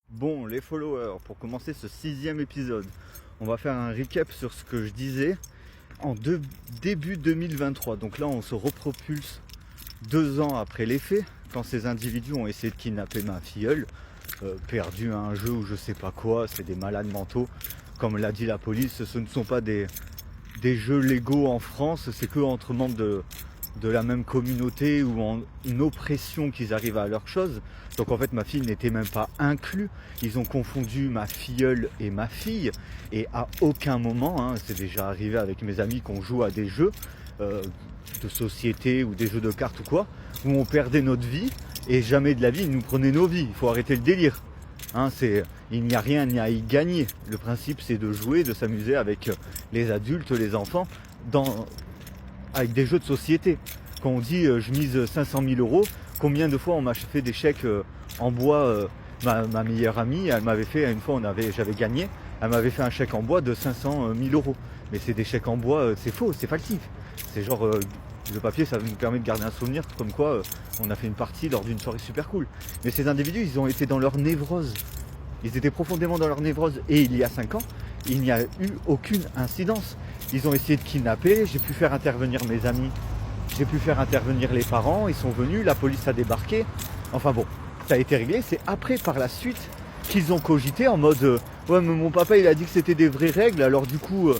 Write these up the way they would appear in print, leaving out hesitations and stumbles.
Bon, les followers, pour commencer ce 6e épisode, on va faire un recap sur ce que je disais en début 2023. Donc là, on se repropulse 2 ans après les faits, quand ces individus ont essayé de kidnapper ma filleule, perdue à un jeu ou je sais pas quoi, c'est des malades mentaux. Comme l'a dit la police, ce ne sont pas des jeux légaux en France, c'est que entre membres de la même communauté ou en une oppression qu'ils arrivent à leur chose. Donc en fait ma fille n'était même pas inclue. Ils ont confondu ma filleule et ma fille et à aucun moment, c'est déjà arrivé avec mes amis qu'on joue à des jeux de société ou des jeux de cartes ou quoi, où on perdait notre vie et jamais de la vie ils nous prenaient nos vies. Il faut arrêter le délire. Il n'y a rien à y gagner. Le principe c'est de jouer, de s'amuser avec les adultes, les enfants, avec des jeux de société. Quand on dit je mise 500 000 €, combien de fois on m'a fait des chèques en bois, ma meilleure amie, elle m'avait fait, une fois j'avais gagné, elle m'avait fait un chèque en bois de 500 000 €. Mais c'est des chèques en bois, c'est faux, c'est factice. C'est genre, le papier ça nous permet de garder un souvenir comme quoi on a fait une partie lors d'une soirée super cool. Mais ces individus, ils ont été dans leur névrose. Ils étaient profondément dans leur névrose et il y a 5 ans, il n'y a eu aucune incidence. Ils ont essayé de kidnapper, j'ai pu faire intervenir mes amis, j'ai pu faire intervenir les parents, ils sont venus, la police a débarqué. Enfin bon, ça a été réglé. C'est après, par la suite, qu'ils ont cogité en mode ouais mais mon papa il a dit que c'était des vraies règles, alors du coup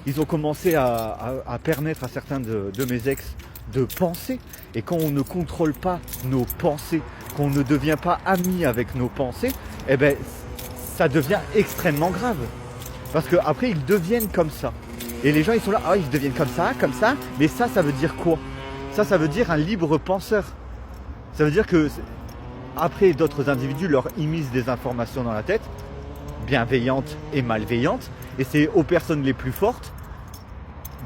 ils ont commencé à permettre à certains de mes ex de penser. Et quand on ne contrôle pas nos pensées, qu'on ne devient pas ami avec nos pensées, eh ben ça devient extrêmement grave. Parce qu'après ils deviennent comme ça. Et les gens ils sont là, ils deviennent comme ça, mais ça veut dire quoi? Ça veut dire un libre penseur. Ça veut dire que après d'autres individus leur immiscent des informations dans la tête, bienveillantes et malveillantes, et c'est aux personnes les plus fortes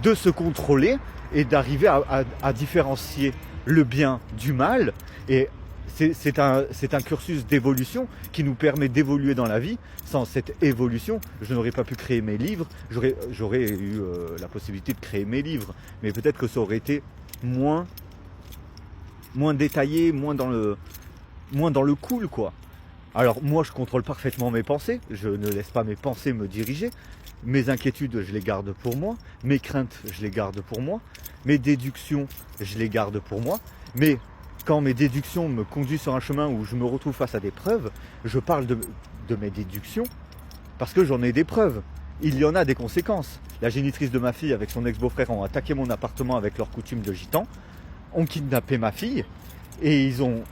de se contrôler et d'arriver à différencier le bien du mal. Et c'est un cursus d'évolution qui nous permet d'évoluer dans la vie. Sans cette évolution, je n'aurais pas pu créer mes livres, j'aurais eu la possibilité de créer mes livres, mais peut-être que ça aurait été moins détaillé, moins dans le cool quoi. Alors moi je contrôle parfaitement mes pensées, je ne laisse pas mes pensées me diriger, mes inquiétudes je les garde pour moi, mes craintes je les garde pour moi, mes déductions je les garde pour moi, mais quand mes déductions me conduisent sur un chemin où je me retrouve face à des preuves, je parle de mes déductions parce que j'en ai des preuves. Il y en a des conséquences. La génitrice de ma fille avec son ex-beau-frère ont attaqué mon appartement avec leur coutume de gitans, ont kidnappé ma fille et ils ont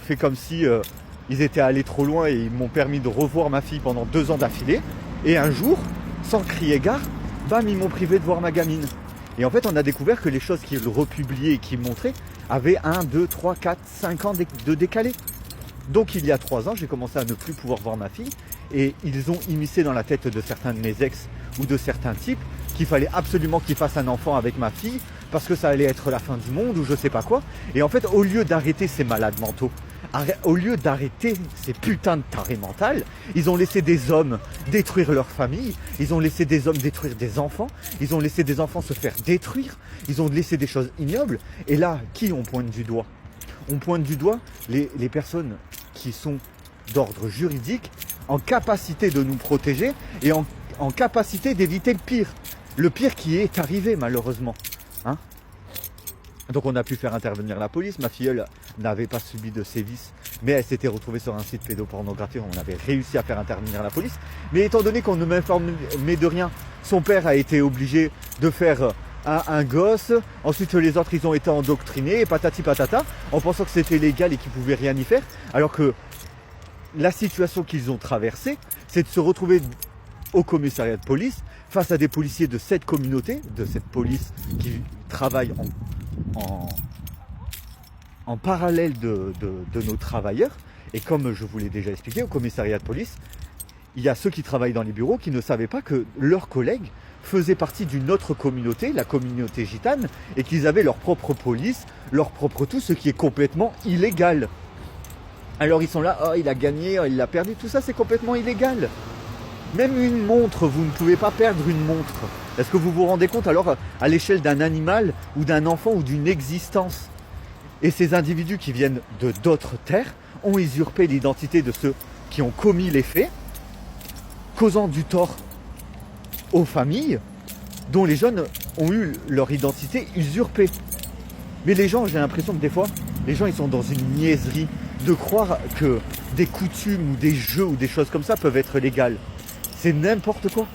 fait comme si ils étaient allés trop loin et ils m'ont permis de revoir ma fille pendant 2 ans d'affilée. Et un jour, sans crier gare, bam, ils m'ont privé de voir ma gamine. Et en fait, on a découvert que les choses qu'ils republiaient et qu'ils montraient avaient 1, 2, 3, 4, 5 ans de décalé. Donc il y a 3 ans, j'ai commencé à ne plus pouvoir voir ma fille et ils ont immiscé dans la tête de certains de mes ex ou de certains types qu'il fallait absolument qu'ils fassent un enfant avec ma fille parce que ça allait être la fin du monde ou je sais pas quoi. Et en fait, au lieu d'arrêter ces malades mentaux, au lieu d'arrêter ces putains de tarés mentales, ils ont laissé des hommes détruire leur famille, ils ont laissé des hommes détruire des enfants, ils ont laissé des enfants se faire détruire, ils ont laissé des choses ignobles. Et là, qui on pointe du doigt? On pointe du doigt les personnes qui sont d'ordre juridique, en capacité de nous protéger et en capacité d'éviter le pire. Le pire qui est arrivé malheureusement. Donc on a pu faire intervenir la police, ma filleule n'avait pas subi de sévices, mais elle s'était retrouvée sur un site pédopornographique, on avait réussi à faire intervenir la police. Mais étant donné qu'on ne m'informait de rien, son père a été obligé de faire un gosse, ensuite les autres ils ont été endoctrinés, patati patata, en pensant que c'était légal et qu'ils pouvaient rien y faire, alors que la situation qu'ils ont traversée, c'est de se retrouver au commissariat de police, face à des policiers de cette communauté, de cette police qui travaille en parallèle de nos travailleurs, Et comme je vous l'ai déjà expliqué, au commissariat de police, il y a ceux qui travaillent dans les bureaux qui ne savaient pas que leurs collègues faisaient partie d'une autre communauté, la communauté gitane, et qu'ils avaient leur propre police, leur propre tout, ce qui est complètement illégal. Alors ils sont là, oh il a gagné, oh, il a perdu, tout ça c'est complètement illégal. Même une montre, vous ne pouvez pas perdre une montre. Est-ce que vous vous rendez compte alors à l'échelle d'un animal ou d'un enfant ou d'une existence? Et ces individus qui viennent de d'autres terres ont usurpé l'identité de ceux qui ont commis les faits, causant du tort aux familles dont les jeunes ont eu leur identité usurpée. Mais les gens, j'ai l'impression que des fois, les gens ils sont dans une niaiserie de croire que des coutumes ou des jeux ou des choses comme ça peuvent être légales. C'est n'importe quoi.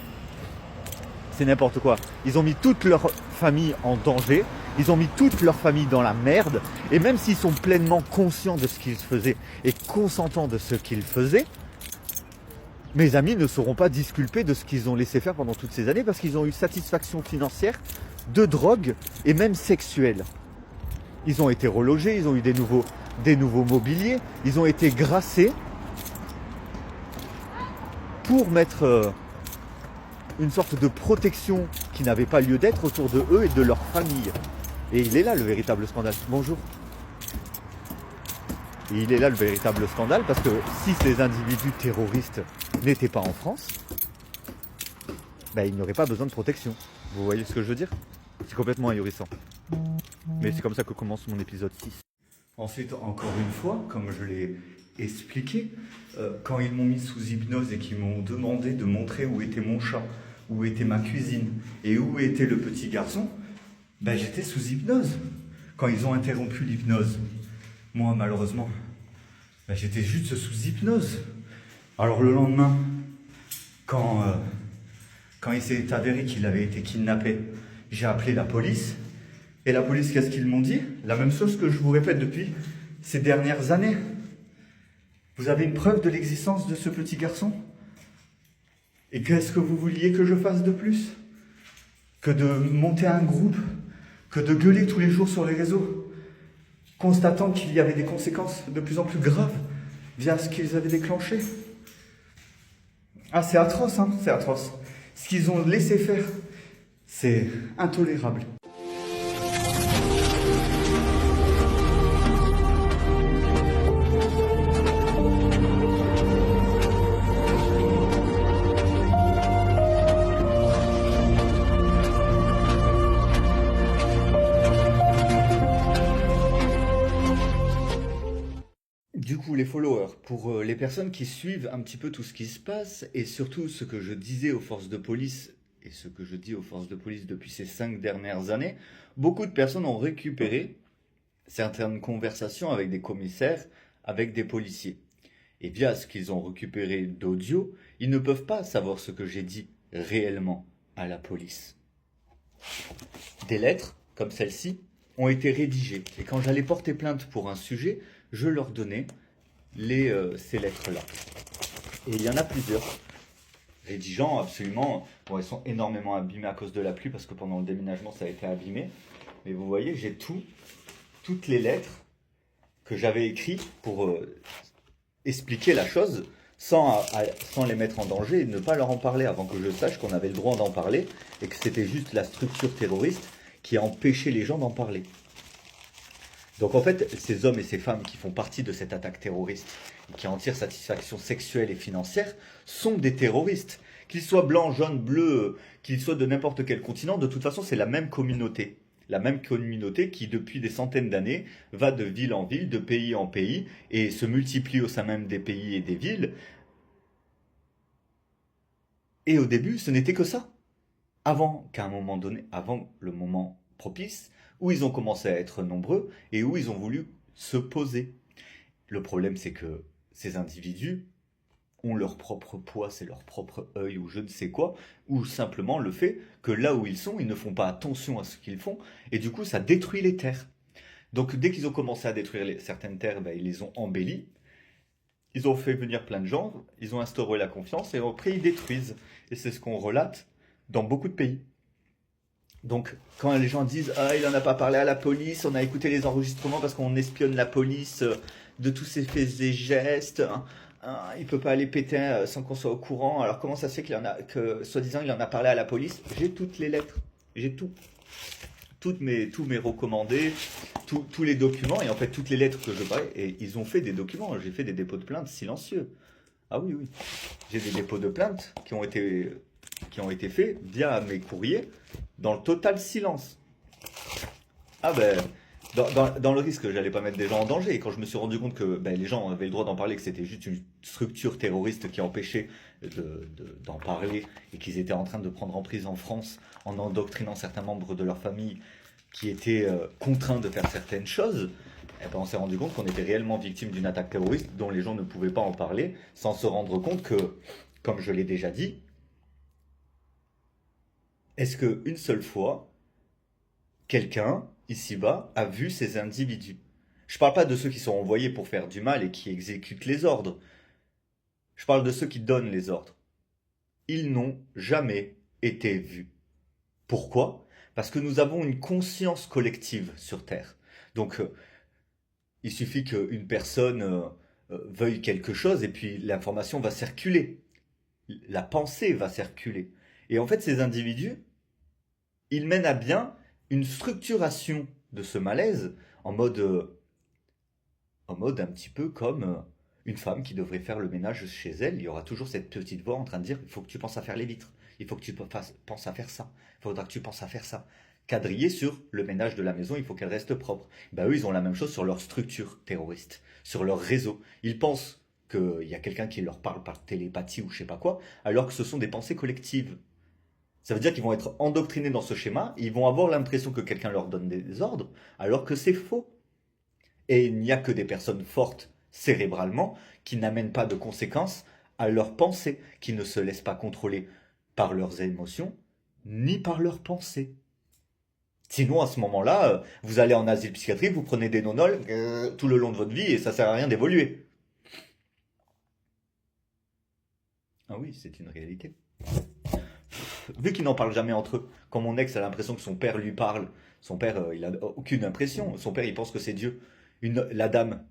C'est n'importe quoi. Ils ont mis toute leur famille en danger, ils ont mis toute leur famille dans la merde, et même s'ils sont pleinement conscients de ce qu'ils faisaient et consentants de ce qu'ils faisaient, mes amis ne seront pas disculpés de ce qu'ils ont laissé faire pendant toutes ces années parce qu'ils ont eu satisfaction financière, de drogue et même sexuelle. Ils ont été relogés, ils ont eu des nouveaux mobiliers, ils ont été grassés pour mettre une sorte de protection qui n'avait pas lieu d'être autour de eux et de leur famille. Et il est là le véritable scandale. Bonjour. Et il est là le véritable scandale parce que si ces individus terroristes n'étaient pas en France, ben, ils n'auraient pas besoin de protection. Vous voyez ce que je veux dire? C'est complètement ahurissant. Mais c'est comme ça que commence mon épisode 6. Ensuite, encore une fois, comme je l'ai expliqué, quand ils m'ont mis sous hypnose et qu'ils m'ont demandé de montrer où était mon chat, où était ma cuisine et où était le petit garçon, ben j'étais sous hypnose. Quand ils ont interrompu l'hypnose, moi malheureusement, ben j'étais juste sous hypnose. Alors le lendemain, quand il s'est avéré qu'il avait été kidnappé, j'ai appelé la police. Et la police, qu'est-ce qu'ils m'ont dit? La même chose que je vous répète depuis ces dernières années. Vous avez une preuve de l'existence de ce petit garçon? Et qu'est-ce que vous vouliez que je fasse de plus? Que de monter un groupe? Que de gueuler tous les jours sur les réseaux? Constatant qu'il y avait des conséquences de plus en plus graves via ce qu'ils avaient déclenché? Ah, c'est atroce, hein, c'est atroce. Ce qu'ils ont laissé faire, c'est intolérable. Du coup, les followers, pour les personnes qui suivent un petit peu tout ce qui se passe, et surtout ce que je disais aux forces de police, et ce que je dis aux forces de police depuis ces 5 dernières années, beaucoup de personnes ont récupéré certaines conversations avec des commissaires, avec des policiers. Et via ce qu'ils ont récupéré d'audio, ils ne peuvent pas savoir ce que j'ai dit réellement à la police. Des lettres, comme celle-ci, ont été rédigées. Et quand j'allais porter plainte pour un sujet, je leur donnais ces lettres-là. Et il y en a plusieurs, rédigeant absolument. Bon, elles sont énormément abîmées à cause de la pluie, parce que pendant le déménagement, ça a été abîmé. Mais vous voyez, j'ai toutes les lettres que j'avais écrites pour expliquer la chose, sans les mettre en danger et ne pas leur en parler, avant que je sache qu'on avait le droit d'en parler, et que c'était juste la structure terroriste qui a empêché les gens d'en parler. Donc en fait, ces hommes et ces femmes qui font partie de cette attaque terroriste et qui en tirent satisfaction sexuelle et financière sont des terroristes. Qu'ils soient blancs, jaunes, bleus, qu'ils soient de n'importe quel continent, de toute façon c'est la même communauté. La même communauté qui depuis des centaines d'années va de ville en ville, de pays en pays et se multiplie au sein même des pays et des villes. Et au début, ce n'était que ça. Avant qu'à un moment donné, avant le moment propice, où ils ont commencé à être nombreux et où ils ont voulu se poser. Le problème, c'est que ces individus ont leur propre poids, c'est leur propre œil ou je ne sais quoi, ou simplement le fait que là où ils sont, ils ne font pas attention à ce qu'ils font, et du coup, ça détruit les terres. Donc, dès qu'ils ont commencé à détruire certaines terres, ils les ont embellies, ils ont fait venir plein de gens, ils ont instauré la confiance, et après, ils détruisent. Et c'est ce qu'on relate dans beaucoup de pays. Donc, quand les gens disent « Ah, il n'en a pas parlé à la police, on a écouté les enregistrements parce qu'on espionne la police, de tous ses faits et gestes. Il peut pas aller péter sans qu'on soit au courant. Alors comment ça se fait que soi-disant il en a parlé à la police? J'ai toutes les lettres, j'ai tout. Tous mes recommandés, tous les documents, et en fait toutes les lettres que je parlais, et ils ont fait des documents, j'ai fait des dépôts de plainte silencieux. Ah oui, oui. J'ai des dépôts de plainte qui ont été faits via mes courriers dans le total silence. Ah ben, dans le risque, j'allais pas mettre des gens en danger. Et quand je me suis rendu compte que les gens avaient le droit d'en parler, que c'était juste une structure terroriste qui empêchait d'en parler et qu'ils étaient en train de prendre en prise en France en endoctrinant certains membres de leur famille qui étaient contraints de faire certaines choses, eh ben, on s'est rendu compte qu'on était réellement victime d'une attaque terroriste dont les gens ne pouvaient pas en parler sans se rendre compte que, comme je l'ai déjà dit, est-ce qu'une seule fois, quelqu'un, ici-bas, a vu ces individus? Je parle pas de ceux qui sont envoyés pour faire du mal et qui exécutent les ordres. Je parle de ceux qui donnent les ordres. Ils n'ont jamais été vus. Pourquoi? Parce que nous avons une conscience collective sur Terre. Donc, il suffit qu'une personne veuille quelque chose et puis l'information va circuler. La pensée va circuler. Et en fait, ces individus, ils mènent à bien une structuration de ce malaise en mode un petit peu comme une femme qui devrait faire le ménage chez elle. Il y aura toujours cette petite voix en train de dire il faut que tu penses à faire les vitres, il faut que tu penses à faire ça, il faudra que tu penses à faire ça. Quadriller sur le ménage de la maison, il faut qu'elle reste propre. Ben, eux, ils ont la même chose sur leur structure terroriste, sur leur réseau. Ils pensent qu'il y a quelqu'un qui leur parle par télépathie ou je sais pas quoi, alors que ce sont des pensées collectives. Ça veut dire qu'ils vont être endoctrinés dans ce schéma, ils vont avoir l'impression que quelqu'un leur donne des ordres, alors que c'est faux. Et il n'y a que des personnes fortes cérébralement qui n'amènent pas de conséquences à leurs pensées, qui ne se laissent pas contrôler par leurs émotions, ni par leurs pensées. Sinon, à ce moment-là, vous allez en asile psychiatrique, vous prenez des nonols tout le long de votre vie et ça sert à rien d'évoluer. Ah oui, c'est une réalité. Vu qu'ils n'en parlent jamais entre eux, quand mon ex a l'impression que son père lui parle, son père, il a aucune impression. Son père, il pense que c'est Dieu. La dame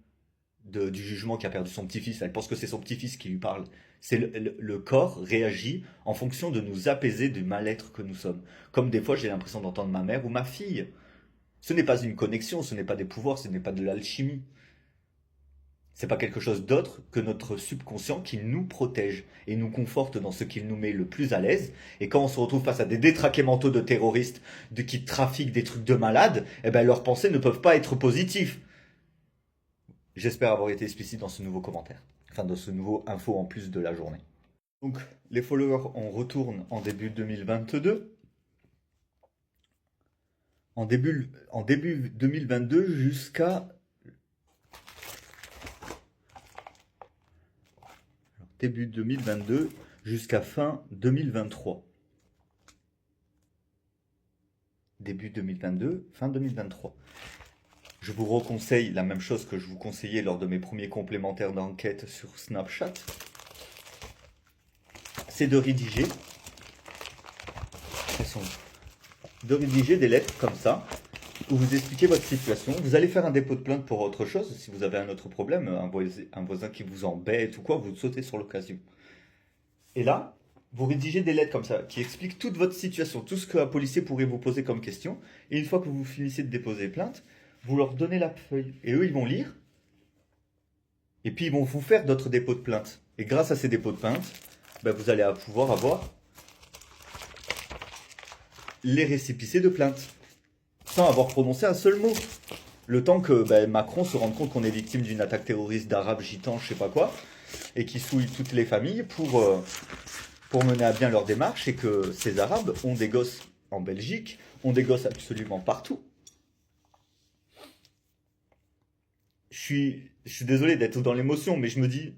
du jugement qui a perdu son petit-fils, elle pense que c'est son petit-fils qui lui parle. C'est le corps réagit en fonction de nous apaiser du mal-être que nous sommes. Comme des fois, j'ai l'impression d'entendre ma mère ou ma fille. Ce n'est pas une connexion, ce n'est pas des pouvoirs, ce n'est pas de l'alchimie. C'est pas quelque chose d'autre que notre subconscient qui nous protège et nous conforte dans ce qui nous met le plus à l'aise. Et quand on se retrouve face à des détraqués mentaux de terroristes qui trafiquent des trucs de malades, eh ben leurs pensées ne peuvent pas être positives. J'espère avoir été explicite dans ce nouveau commentaire. Enfin, dans ce nouveau info en plus de la journée. Donc, les followers, on retourne en début 2022. En début 2022 jusqu'à... Début 2022 jusqu'à fin 2023. Début 2022, fin 2023. Je vous reconseille la même chose que je vous conseillais lors de mes premiers complémentaires d'enquête sur Snapchat. C'est de rédiger. De rédiger des lettres comme ça, où vous expliquez votre situation. Vous allez faire un dépôt de plainte pour autre chose. Si vous avez un autre problème, un voisin qui vous embête ou quoi, vous sautez sur l'occasion. Et là, vous rédigez des lettres comme ça, qui expliquent toute votre situation, tout ce qu'un policier pourrait vous poser comme question. Et une fois que vous finissez de déposer plainte, vous leur donnez la feuille. Et eux, ils vont lire. Et puis, ils vont vous faire d'autres dépôts de plainte. Et grâce à ces dépôts de plainte, vous allez pouvoir avoir les récépissés de plainte. Sans avoir prononcé un seul mot. Le temps que Macron se rende compte qu'on est victime d'une attaque terroriste d'arabes, gitans, je sais pas quoi, et qui souille toutes les familles pour mener à bien leur démarche, et que ces arabes ont des gosses en Belgique, ont des gosses absolument partout. Je suis désolé d'être dans l'émotion, mais je me dis,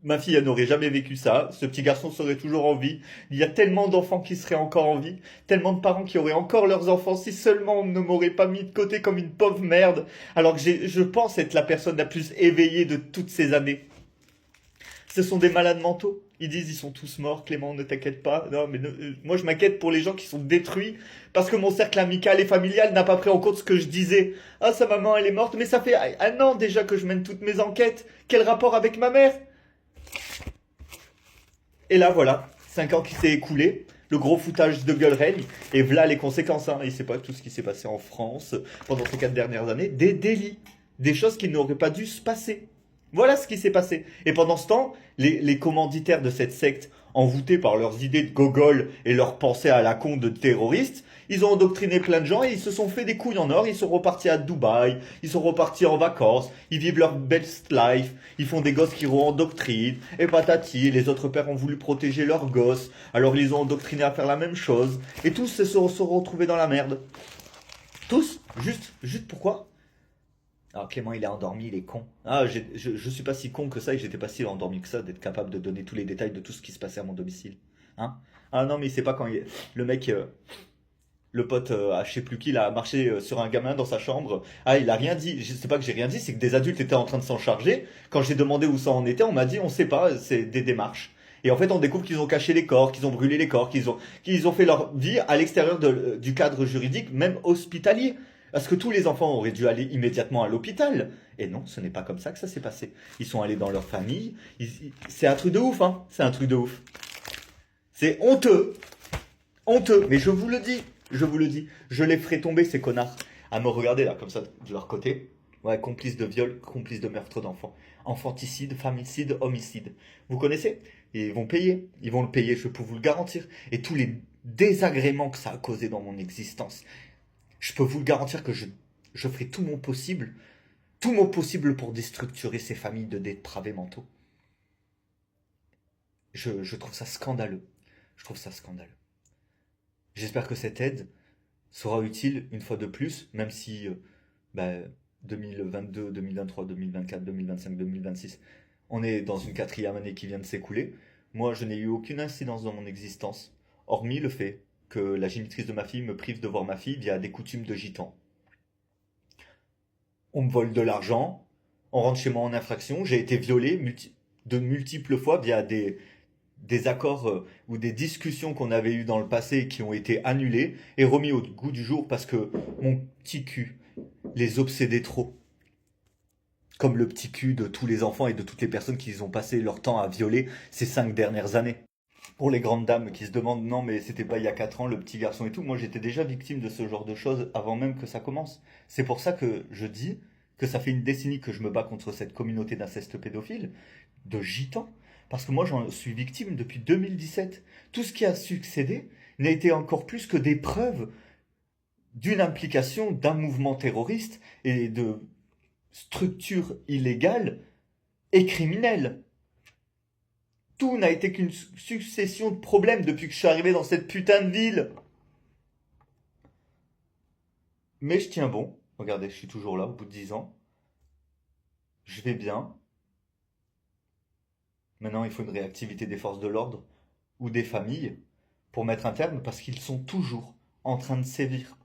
ma fille, elle n'aurait jamais vécu ça. Ce petit garçon serait toujours en vie. Il y a tellement d'enfants qui seraient encore en vie. Tellement de parents qui auraient encore leurs enfants. Si seulement on ne m'aurait pas mis de côté comme une pauvre merde. Alors que je pense être la personne la plus éveillée de toutes ces années. Ce sont des malades mentaux. Ils disent ils sont tous morts, Clément, ne t'inquiète pas. Non, mais moi je m'inquiète pour les gens qui sont détruits parce que mon cercle amical et familial n'a pas pris en compte ce que je disais. Ah, sa maman elle est morte, mais ça fait un an déjà que je mène toutes mes enquêtes. Quel rapport avec ma mère? Et là voilà, 5 ans qui s'est écoulé, le gros foutage de gueule règne, et voilà les conséquences. Hein. Il sait pas tout ce qui s'est passé en France pendant ces 4 dernières années, des délits, des choses qui n'auraient pas dû se passer. Voilà ce qui s'est passé. Et pendant ce temps, les commanditaires de cette secte, envoûtés par leurs idées de gogol et leurs pensées à la con de terroristes, ils ont endoctriné plein de gens et ils se sont fait des couilles en or. Ils sont repartis à Dubaï, ils sont repartis en vacances, ils vivent leur best life, ils font des gosses qui endoctrinent, et patati, les autres pères ont voulu protéger leurs gosses, alors ils les ont endoctrinés à faire la même chose, et tous se sont retrouvés dans la merde. Tous. Juste pourquoi? Alors Clément il est endormi, il est con. Ah, je suis pas si con que ça et j'étais pas si endormi que ça d'être capable de donner tous les détails de tout ce qui se passait à mon domicile. Hein? Ah non mais il sait pas quand le mec, le pote à je sais plus qui, il a marché sur un gamin dans sa chambre. Ah il a rien dit, je sais pas que j'ai rien dit, c'est que des adultes étaient en train de s'en charger. Quand j'ai demandé où ça en était, on m'a dit on sait pas, c'est des démarches. Et en fait on découvre qu'ils ont caché les corps, qu'ils ont brûlé les corps, qu'ils ont fait leur vie à l'extérieur du cadre juridique, même hospitalier. Parce que tous les enfants auraient dû aller immédiatement à l'hôpital. Et non, ce n'est pas comme ça que ça s'est passé. Ils sont allés dans leur famille. C'est un truc de ouf, hein. C'est un truc de ouf. C'est honteux. Honteux. Mais je vous le dis. Je vous le dis. Je les ferai tomber, ces connards. À me regarder, là, comme ça, de leur côté. Ouais, complices de viol, complices de meurtre d'enfants. Infanticide, famicide, homicide. Vous connaissez? Et ils vont payer. Ils vont le payer, je peux vous le garantir. Et tous les désagréments que ça a causé dans mon existence. Je peux vous le garantir que je ferai tout mon possible pour déstructurer ces familles de dépravés mentaux. Je trouve ça scandaleux. Je trouve ça scandaleux. J'espère que cette aide sera utile une fois de plus, même si 2022, 2023, 2024, 2025, 2026, on est dans une 4e année qui vient de s'écouler. Moi, je n'ai eu aucune incidence dans mon existence, hormis le fait que la génitrice de ma fille me prive de voir ma fille via des coutumes de gitans. On me vole de l'argent, on rentre chez moi en infraction, j'ai été violé de multiples fois via des accords ou des discussions qu'on avait eues dans le passé et qui ont été annulés et remis au goût du jour parce que mon petit cul les obsédait trop. Comme le petit cul de tous les enfants et de toutes les personnes qui ont passé leur temps à violer ces 5 dernières années. Pour les grandes dames qui se demandent non mais c'était pas il y a 4 ans le petit garçon et tout, moi j'étais déjà victime de ce genre de choses avant même que ça commence. C'est pour ça que je dis que ça fait une décennie que je me bats contre cette communauté d'inceste pédophile, de gitans, parce que moi j'en suis victime depuis 2017. Tout ce qui a succédé n'a été encore plus que des preuves d'une implication d'un mouvement terroriste et de structures illégales et criminelles. Tout n'a été qu'une succession de problèmes depuis que je suis arrivé dans cette putain de ville. Mais je tiens bon. Regardez, je suis toujours là au bout de 10 ans. Je vais bien. Maintenant, il faut une réactivité des forces de l'ordre ou des familles pour mettre un terme parce qu'ils sont toujours en train de sévir.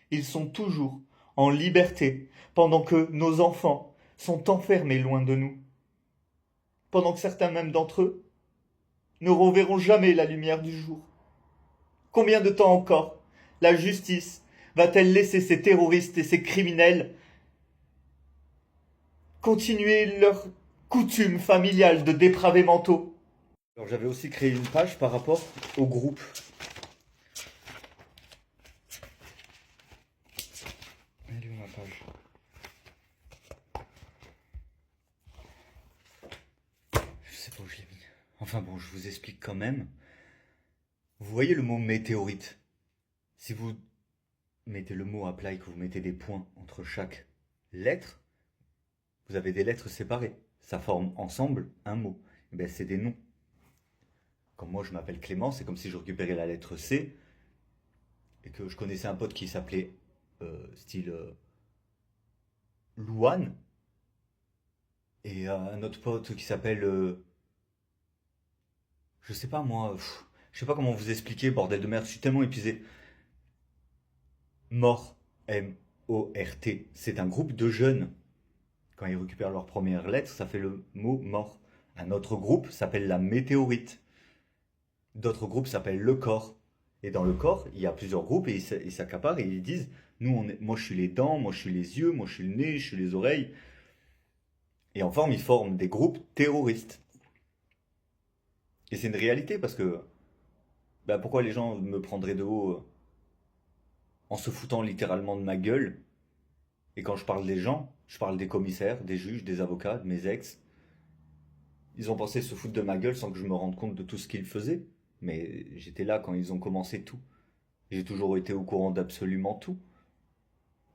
Ils sont toujours en liberté pendant que nos enfants sont enfermés loin de nous. Pendant que certains même d'entre eux ne reverront jamais la lumière du jour. Combien de temps encore la justice va-t-elle laisser ces terroristes et ces criminels continuer leur coutume familiale de dépravés mentaux? Alors j'avais aussi créé une page par rapport au groupe. Elle est où ma page? Je sais pas où je l'ai mis. Enfin bon, je vous explique quand même. Vous voyez le mot météorite? Si vous mettez le mot à plat et que vous mettez des points entre chaque lettre, vous avez des lettres séparées. Ça forme ensemble un mot. Et ben, c'est des noms. Comme moi je m'appelle Clément, c'est comme si je récupérais la lettre C et que je connaissais un pote qui s'appelait style Louane et un autre pote qui s'appelle je sais pas moi, je sais pas comment vous expliquer, bordel de merde, je suis tellement épuisé. Mort, M-O-R-T, c'est un groupe de jeunes. Quand ils récupèrent leur première lettre, ça fait le mot mort. Un autre groupe s'appelle la météorite. D'autres groupes s'appellent le corps. Et dans le corps, il y a plusieurs groupes et ils s'accaparent et ils disent, moi je suis les dents, moi je suis les yeux, moi je suis le nez, je suis les oreilles. Et en forme, ils forment des groupes terroristes. Et c'est une réalité parce que pourquoi les gens me prendraient de haut en se foutant littéralement de ma gueule? Et quand je parle des gens, je parle des commissaires, des juges, des avocats, de mes ex. Ils ont pensé se foutre de ma gueule sans que je me rende compte de tout ce qu'ils faisaient. Mais j'étais là quand ils ont commencé tout. J'ai toujours été au courant d'absolument tout.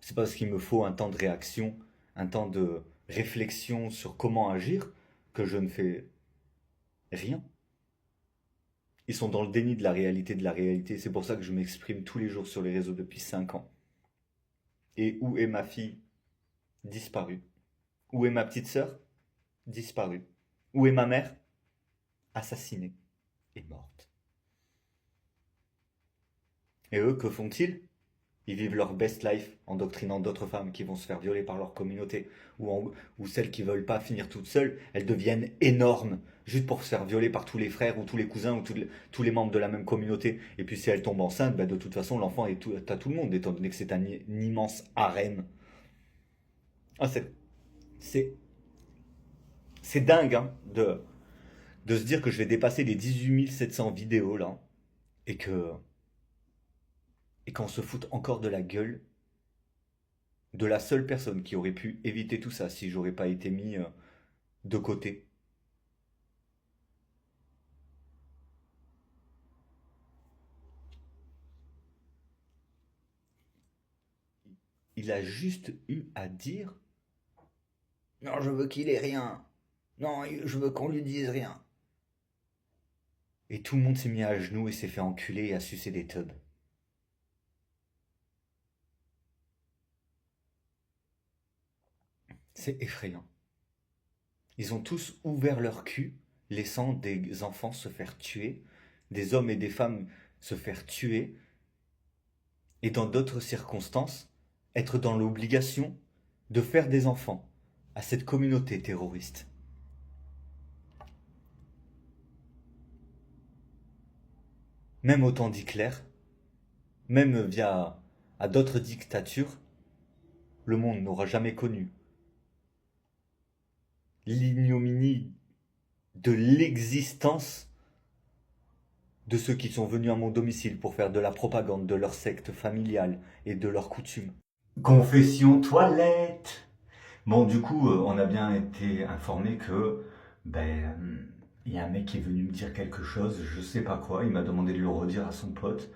C'est parce qu'il me faut un temps de réaction, un temps de réflexion sur comment agir, que je ne fais rien. Ils sont dans le déni de la réalité de la réalité. C'est pour ça que je m'exprime tous les jours sur les réseaux depuis 5 ans. Et où est ma fille? Disparue. Où est ma petite sœur? Disparue. Où est ma mère? Assassinée et morte. Et eux, que font-ils? Ils vivent leur best life en doctrinant d'autres femmes qui vont se faire violer par leur communauté. Ou celles qui veulent pas finir toutes seules, elles deviennent énormes, juste pour se faire violer par tous les frères ou tous les cousins ou tous les membres de la même communauté. Et puis si elles tombent enceintes, de toute façon l'enfant est à tout le monde, étant donné que c'est un immense harem. Ah, c'est dingue hein, de se dire que je vais dépasser les 18 700 vidéos là, et que et qu'on se fout encore de la gueule de la seule personne qui aurait pu éviter tout ça si j'aurais pas été mis de côté. Il a juste eu à dire non, je veux qu'il ait rien. Non, je veux qu'on lui dise rien. Et tout le monde s'est mis à genoux et s'est fait enculer et a sucé des tubs. C'est effrayant. Ils ont tous ouvert leur cul, laissant des enfants se faire tuer, des hommes et des femmes se faire tuer, et dans d'autres circonstances, être dans l'obligation de faire des enfants à cette communauté terroriste. Même au temps d'Hitler, même via à d'autres dictatures, le monde n'aura jamais connu l'ignominie de l'existence de ceux qui sont venus à mon domicile pour faire de la propagande de leur secte familiale et de leurs coutumes. Confession toilette. Bon, du coup, on a bien été informé que il y a un mec qui est venu me dire quelque chose, je sais pas quoi, il m'a demandé de le redire à son pote.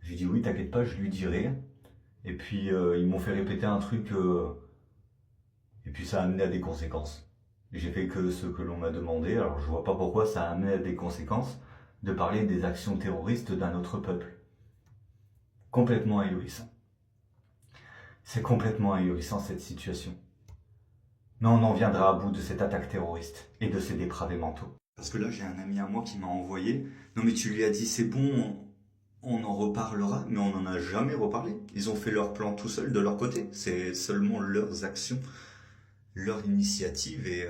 J'ai dit oui, t'inquiète pas, je lui dirai. Et puis ils m'ont fait répéter un truc et puis ça a amené à des conséquences. J'ai fait que ce que l'on m'a demandé, alors je vois pas pourquoi ça a amené à des conséquences de parler des actions terroristes d'un autre peuple. Complètement ahurissant. C'est complètement ahurissant cette situation. Mais on en viendra à bout de cette attaque terroriste et de ces dépravés mentaux. Parce que là, j'ai un ami à moi qui m'a envoyé. Non, mais tu lui as dit, c'est bon, on en reparlera. Mais on n'en a jamais reparlé. Ils ont fait leur plan tout seuls de leur côté. C'est seulement leurs actions, leur initiative et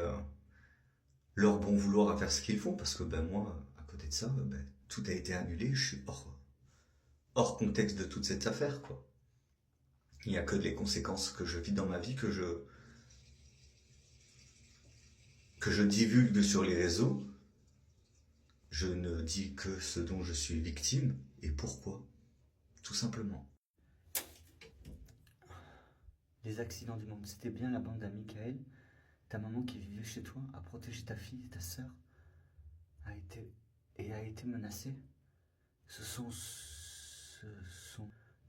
leur bon vouloir à faire ce qu'ils font. Parce que moi, à côté de ça, tout a été annulé. Je suis hors contexte de toute cette affaire, quoi. Il n'y a que les conséquences que je vis dans ma vie que je divulgue sur les réseaux. Je ne dis que ce dont je suis victime et pourquoi. Tout simplement. Les accidents du monde, c'était bien la bande à Michael. Ta maman qui vivait chez toi a protégé ta fille et ta sœur a été menacée. Ce sont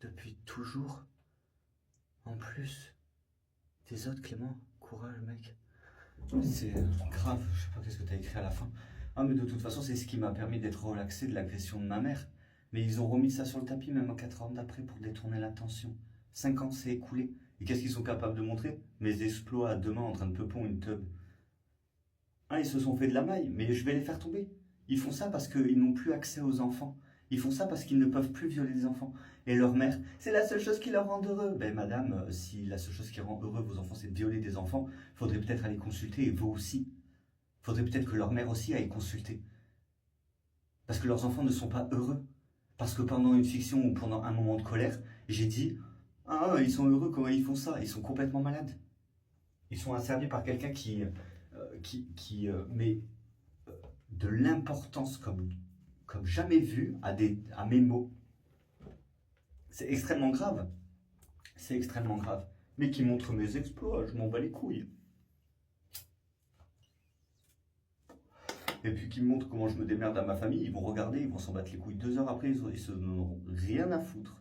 depuis toujours. En plus, tes autres, Clément, courage mec. C'est grave, je sais pas qu'est-ce que t'as écrit à la fin. Ah mais de toute façon c'est ce qui m'a permis d'être relaxé de l'agression de ma mère. Mais ils ont remis ça sur le tapis même 4 ans d'après pour détourner l'attention. 5 ans s'est écoulé. Et qu'est-ce qu'ils sont capables de montrer? Mes exploits à 2 mains en train de peupon une tub. Ah, ils se sont fait de la maille, mais je vais les faire tomber. Ils font ça parce qu'ils n'ont plus accès aux enfants. Ils font ça parce qu'ils ne peuvent plus violer des enfants. Et leur mère, c'est la seule chose qui leur rend heureux. Ben madame, si la seule chose qui rend heureux vos enfants, c'est de violer des enfants, faudrait peut-être aller consulter, et vous aussi. Faudrait peut-être que leur mère aussi aille consulter. Parce que leurs enfants ne sont pas heureux. Parce que pendant une fiction ou pendant un moment de colère, j'ai dit « Ah, ils sont heureux, comment ils font ça ?» Ils sont complètement malades. Ils sont asservis par quelqu'un qui met de l'importance comme jamais vu à mes mots. C'est extrêmement grave. C'est extrêmement grave. Mais qui montre mes exploits, je m'en bats les couilles. Et puis qui me montrent comment je me démerde à ma famille, ils vont regarder, ils vont s'en battre les couilles. 2 heures après, ils se n'auront rien à foutre.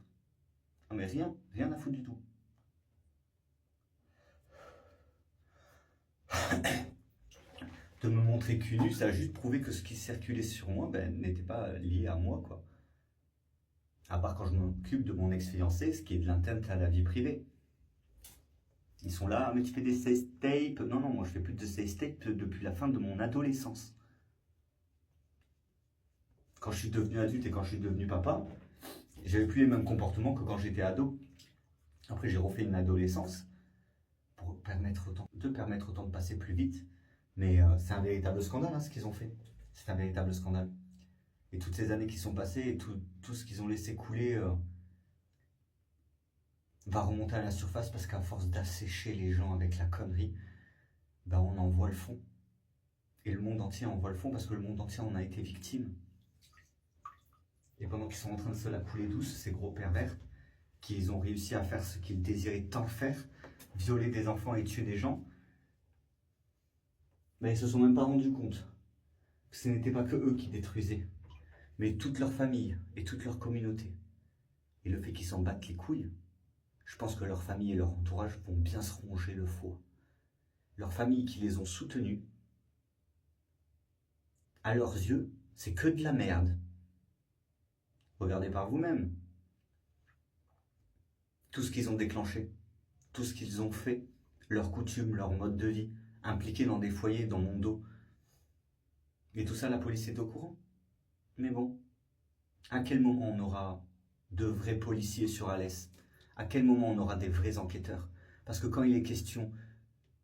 Non mais rien à foutre du tout. De me montrer cul nu, ça a juste prouvé que ce qui circulait sur moi n'était pas lié à moi, quoi. À part quand je m'occupe de mon ex-fiancé, ce qui est de l'atteinte à la vie privée. Ils sont là, mais tu fais des sex tapes. Non, moi je fais plus de sex tapes depuis la fin de mon adolescence. Quand je suis devenu adulte et quand je suis devenu papa, j'avais plus les mêmes comportements que quand j'étais ado. Après j'ai refait une adolescence pour permettre au temps de passer plus vite. Mais c'est un véritable scandale ce qu'ils ont fait. C'est un véritable scandale. Et toutes ces années qui sont passées et tout ce qu'ils ont laissé couler va remonter à la surface parce qu'à force d'assécher les gens avec la connerie, on en voit le fond. Et le monde entier en voit le fond parce que le monde entier en a été victime. Et pendant qu'ils sont en train de se la couler douce, ces gros pervers, qu'ils ont réussi à faire ce qu'ils désiraient tant faire, violer des enfants et tuer des gens, ils se sont même pas rendus compte que ce n'était pas que eux qui détruisaient, mais toute leur famille et toute leur communauté. Et le fait qu'ils s'en battent les couilles, je pense que leur famille et leur entourage vont bien se ronger le foie. Leurs familles qui les ont soutenus, à leurs yeux, c'est que de la merde. Regardez par vous-même. Tout ce qu'ils ont déclenché, tout ce qu'ils ont fait, leurs coutumes, leur mode de vie, impliqués dans des foyers dans mon dos. Et tout ça, la police est au courant. Mais bon, à quel moment on aura de vrais policiers sur Alès? À quel moment on aura des vrais enquêteurs? Parce que quand il est question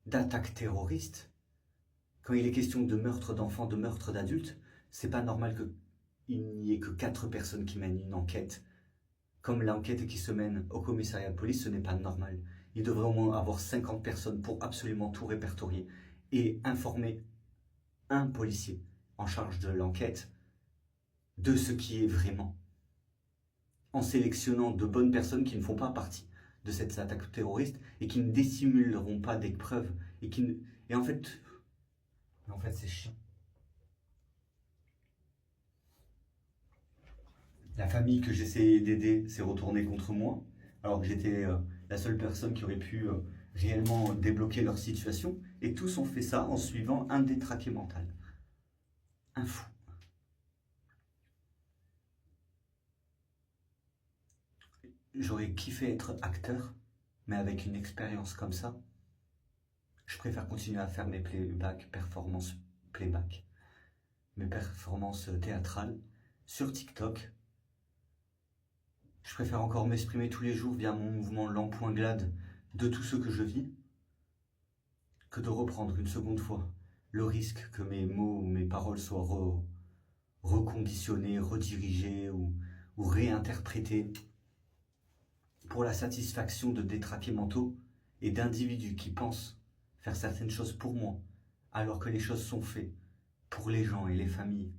d'attaques terroristes, quand il est question de meurtre d'enfants, de meurtre d'adultes, c'est pas normal qu'il n'y ait que 4 personnes qui mènent une enquête. Comme l'enquête qui se mène au commissariat de police, ce n'est pas normal. Il devrait au moins avoir 50 personnes pour absolument tout répertorier et informer un policier en charge de l'enquête de ce qui est vraiment, en sélectionnant de bonnes personnes qui ne font pas partie de cette attaque terroriste et qui ne dissimuleront pas des preuves et en fait c'est chiant. La famille que j'essayais d'aider s'est retournée contre moi, alors que j'étais la seule personne qui aurait pu réellement débloquer leur situation, et tous ont fait ça en suivant un détraqué mental. Un fou. J'aurais kiffé être acteur, mais avec une expérience comme ça, je préfère continuer à faire mes performances playback, mes performances théâtrales sur TikTok. Je préfère encore m'exprimer tous les jours via mon mouvement Lampoinglade de tout ce que je vis, que de reprendre une seconde fois le risque que mes mots ou mes paroles soient reconditionnés, redirigés ou réinterprétés pour la satisfaction de détraqués mentaux et d'individus qui pensent faire certaines choses pour moi, alors que les choses sont faites pour les gens et les familles.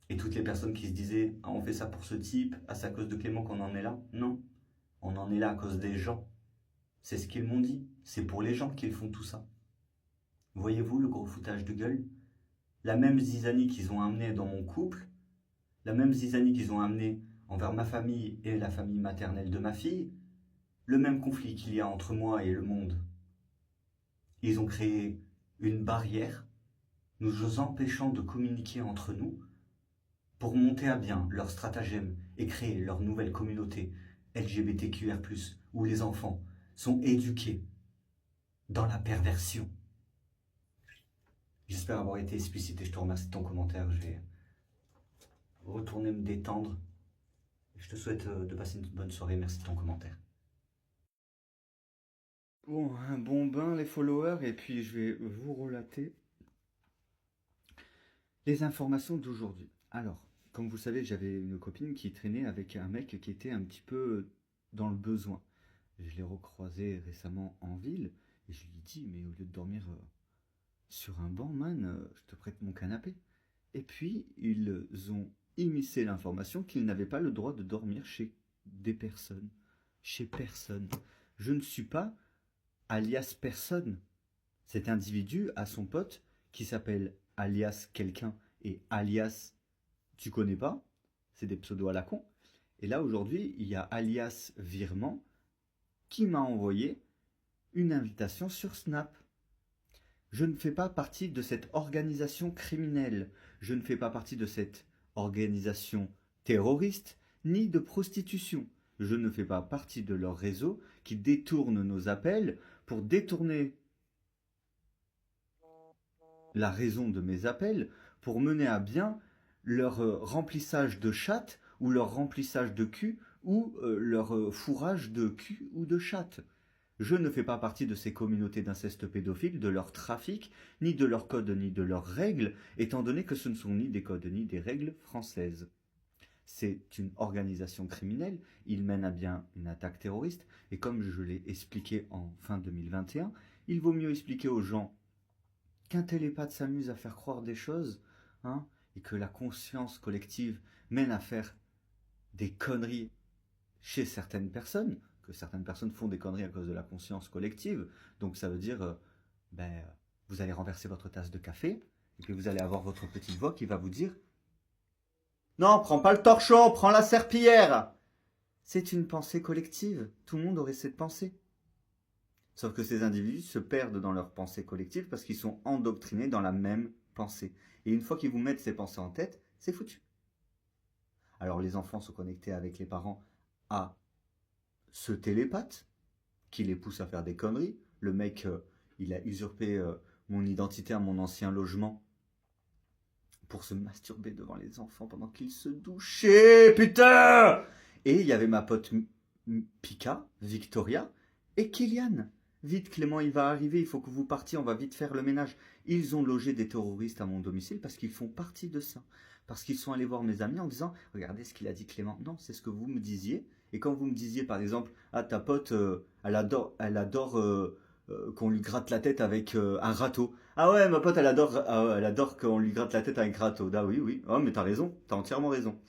Et toutes les personnes qui se disaient « Ah, on fait ça pour ce type, ah, c'est à cause de Clément qu'on en est là ». Non, on en est là à cause des gens. C'est ce qu'ils m'ont dit, c'est pour les gens qu'ils font tout ça. Voyez-vous le gros foutage de gueule? La même zizanie qu'ils ont amené dans mon couple, la même zizanie qu'ils ont amené envers ma famille et la famille maternelle de ma fille, le même conflit qu'il y a entre moi et le monde. Ils ont créé une barrière nous empêchant de communiquer entre nous pour monter à bien leur stratagème et créer leur nouvelle communauté LGBTQR+, où les enfants sont éduqués dans la perversion. J'espère avoir été explicite et je te remercie de ton commentaire. Je vais retourner me détendre. Je te souhaite de passer une bonne soirée. Merci de ton commentaire. Bon, un bon bain les followers et puis je vais vous relater les informations d'aujourd'hui. Alors, comme vous le savez, j'avais une copine qui traînait avec un mec qui était un petit peu dans le besoin. Je l'ai recroisé récemment en ville et je lui ai dit, mais au lieu de dormir sur un banc, man, je te prête mon canapé. Et puis, ils ont immiscé l'information qu'ils n'avaient pas le droit de dormir chez des personnes. Chez personne. Je ne suis pas alias personne. Cet individu a son pote qui s'appelle alias quelqu'un et alias tu connais pas. C'est des pseudos à la con. Et là, aujourd'hui, il y a alias virement qui m'a envoyé une invitation sur Snap. Je ne fais pas partie de cette organisation criminelle. Je ne fais pas partie de cette organisation terroriste ni de prostitution. Je ne fais pas partie de leur réseau qui détourne nos appels pour détourner la raison de mes appels, pour mener à bien leur remplissage de chatte ou leur remplissage de cul ou leur fourrage de cul ou de chatte. Je ne fais pas partie de ces communautés d'inceste pédophile, de leur trafic, ni de leurs codes, ni de leurs règles, étant donné que ce ne sont ni des codes, ni des règles françaises. C'est une organisation criminelle, ils mènent à bien une attaque terroriste, et comme je l'ai expliqué en fin 2021, il vaut mieux expliquer aux gens qu'un télépathe s'amuse à faire croire des choses, hein, et que la conscience collective mène à faire des conneries chez certaines personnes, que certaines personnes font des conneries à cause de la conscience collective. Donc ça veut dire, vous allez renverser votre tasse de café, et puis vous allez avoir votre petite voix qui va vous dire « Non, prends pas le torchon, prends la serpillière !» C'est une pensée collective, tout le monde aurait cette pensée. Sauf que ces individus se perdent dans leur pensée collective parce qu'ils sont endoctrinés dans la même pensée. Et une fois qu'ils vous mettent ces pensées en tête, c'est foutu. Alors les enfants sont connectés avec les parents à ce télépathe qui les pousse à faire des conneries. Le mec, il a usurpé mon identité à mon ancien logement pour se masturber devant les enfants pendant qu'ils se douchaient, putain! Et il y avait ma pote Pika, Victoria, et Kylian. Vite, Clément, il va arriver, il faut que vous partiez, on va vite faire le ménage. Ils ont logé des terroristes à mon domicile parce qu'ils font partie de ça. Parce qu'ils sont allés voir mes amis en disant « Regardez ce qu'il a dit Clément. » Non, c'est ce que vous me disiez. Et quand vous me disiez, par exemple, « Ah, ta pote, elle adore qu'on lui gratte la tête avec un râteau. » Ah ouais, ma pote, elle adore qu'on lui gratte la tête avec un râteau. Ah oui, oui. Oh, mais t'as raison, t'as entièrement raison.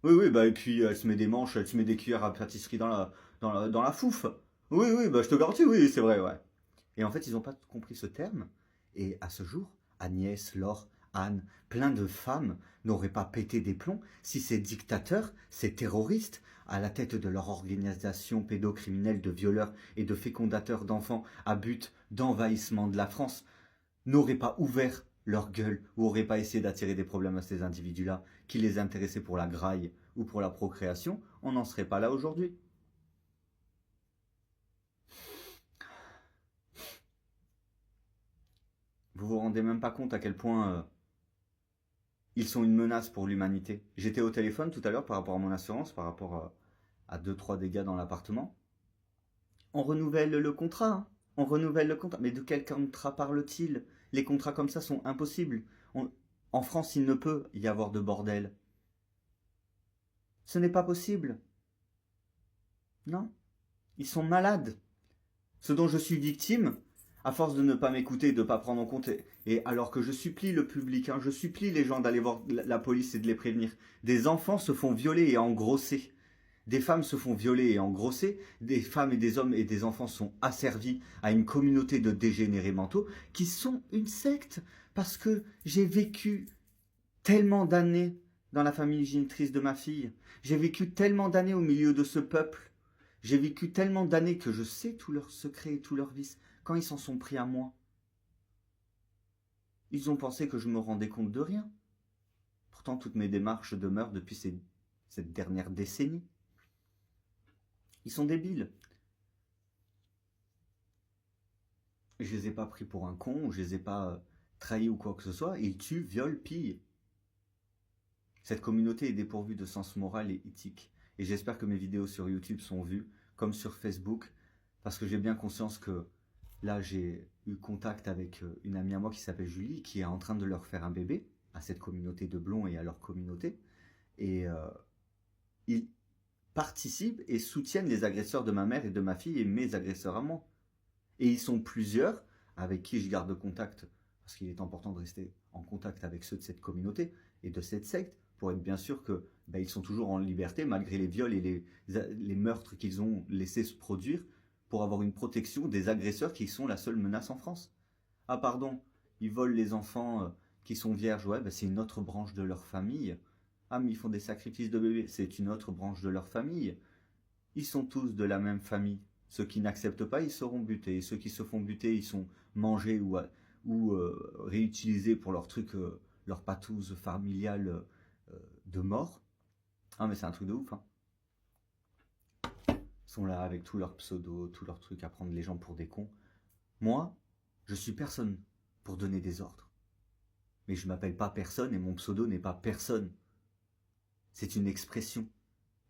Oui, oui, bah, et puis elle se met des manches, elle se met des cuillères à pâtisserie dans la fouffe. Oui, oui, bah, je te garantis, oui, c'est vrai, ouais. Et en fait, ils n'ont pas compris ce terme. Et à ce jour, Agnès, Laure, Anne, plein de femmes n'auraient pas pété des plombs si ces dictateurs, ces terroristes, à la tête de leur organisation pédocriminelle de violeurs et de fécondateurs d'enfants à but d'envahissement de la France, n'auraient pas ouvert leur gueule ou n'auraient pas essayé d'attirer des problèmes à ces individus-là qui les intéressaient pour la graille ou pour la procréation, on n'en serait pas là aujourd'hui. Vous vous rendez même pas compte à quel point ils sont une menace pour l'humanité. J'étais au téléphone tout à l'heure par rapport à mon assurance, par rapport à 2-3 dégâts dans l'appartement. On renouvelle le contrat, hein. On renouvelle le contrat. Mais de quel contrat parle-t-il? Les contrats comme ça sont impossibles. En France, il ne peut y avoir de bordel. Ce n'est pas possible. Non. Ils sont malades. Ce dont je suis victime, à force de ne pas m'écouter, de ne pas prendre en compte, et alors que je supplie le public, hein, je supplie les gens d'aller voir la police et de les prévenir. Des enfants se font violer et engrosser. Des femmes se font violer et engrosser. Des femmes et des hommes et des enfants sont asservis à une communauté de dégénérés mentaux qui sont une secte. Parce que j'ai vécu tellement d'années dans la famille génitrice de ma fille. J'ai vécu tellement d'années au milieu de ce peuple. J'ai vécu tellement d'années que je sais tous leurs secrets et tous leurs vices. Quand ils s'en sont pris à moi, ils ont pensé que je me rendais compte de rien. Pourtant, toutes mes démarches demeurent depuis cette dernière décennie. Ils sont débiles. Je les ai pas pris pour un con, je les ai pas trahis ou quoi que ce soit. Ils tuent, violent, pillent. Cette communauté est dépourvue de sens moral et éthique. Et j'espère que mes vidéos sur YouTube sont vues, comme sur Facebook, Parce que j'ai bien conscience que là, j'ai eu contact avec une amie à moi qui s'appelle Julie, qui est en train de leur faire un bébé, à cette communauté de blonds et à leur communauté. Et ils participent et soutiennent les agresseurs de ma mère et de ma fille et mes agresseurs à moi. Et ils sont plusieurs avec qui je garde contact, parce qu'il est important de rester en contact avec ceux de cette communauté et de cette secte, pour être bien sûr que ils sont toujours en liberté, malgré les viols et les meurtres qu'ils ont laissé se produire, pour avoir une protection des agresseurs qui sont la seule menace en France. Ah pardon, ils volent les enfants qui sont vierges, ouais, c'est une autre branche de leur famille. Ah mais ils font des sacrifices de bébés, c'est une autre branche de leur famille. Ils sont tous de la même famille. Ceux qui n'acceptent pas, ils seront butés. Et ceux qui se font buter, ils sont mangés ou réutilisés pour leur truc, leur patouze familiale de mort. Ah mais c'est un truc de ouf, hein. Ils sont là avec tous leurs pseudos, tous leurs trucs à prendre les gens pour des cons. Moi, je suis personne pour donner des ordres. Mais je m'appelle pas personne et mon pseudo n'est pas personne. C'est une expression.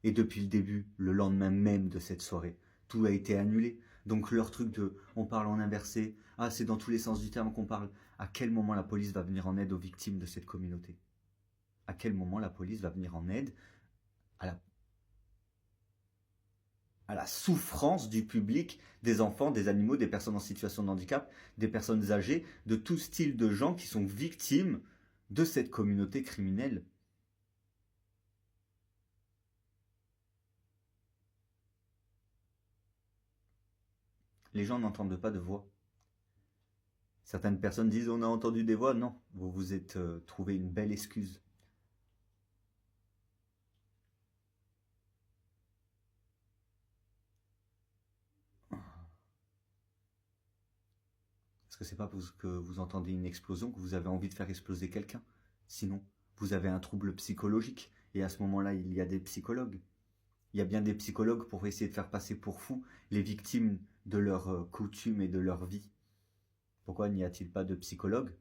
Et depuis le début, le lendemain même de cette soirée, tout a été annulé. Donc leur truc de on parle en inversé, ah c'est dans tous les sens du terme qu'on parle. À quel moment la police va venir en aide aux victimes de cette communauté? À quel moment la police va venir en aide à la souffrance du public, des enfants, des animaux, des personnes en situation de handicap, des personnes âgées, de tout style de gens qui sont victimes de cette communauté criminelle? Les gens n'entendent pas de voix. Certaines personnes disent on a entendu des voix. Non, vous vous êtes trouvé une belle excuse. Parce que c'est pas parce que vous entendez une explosion que vous avez envie de faire exploser quelqu'un. Sinon, vous avez un trouble psychologique. Et à ce moment-là, il y a des psychologues. Il y a bien des psychologues pour essayer de faire passer pour fous les victimes de leurs coutumes et de leur vie. Pourquoi n'y a-t-il pas de psychologues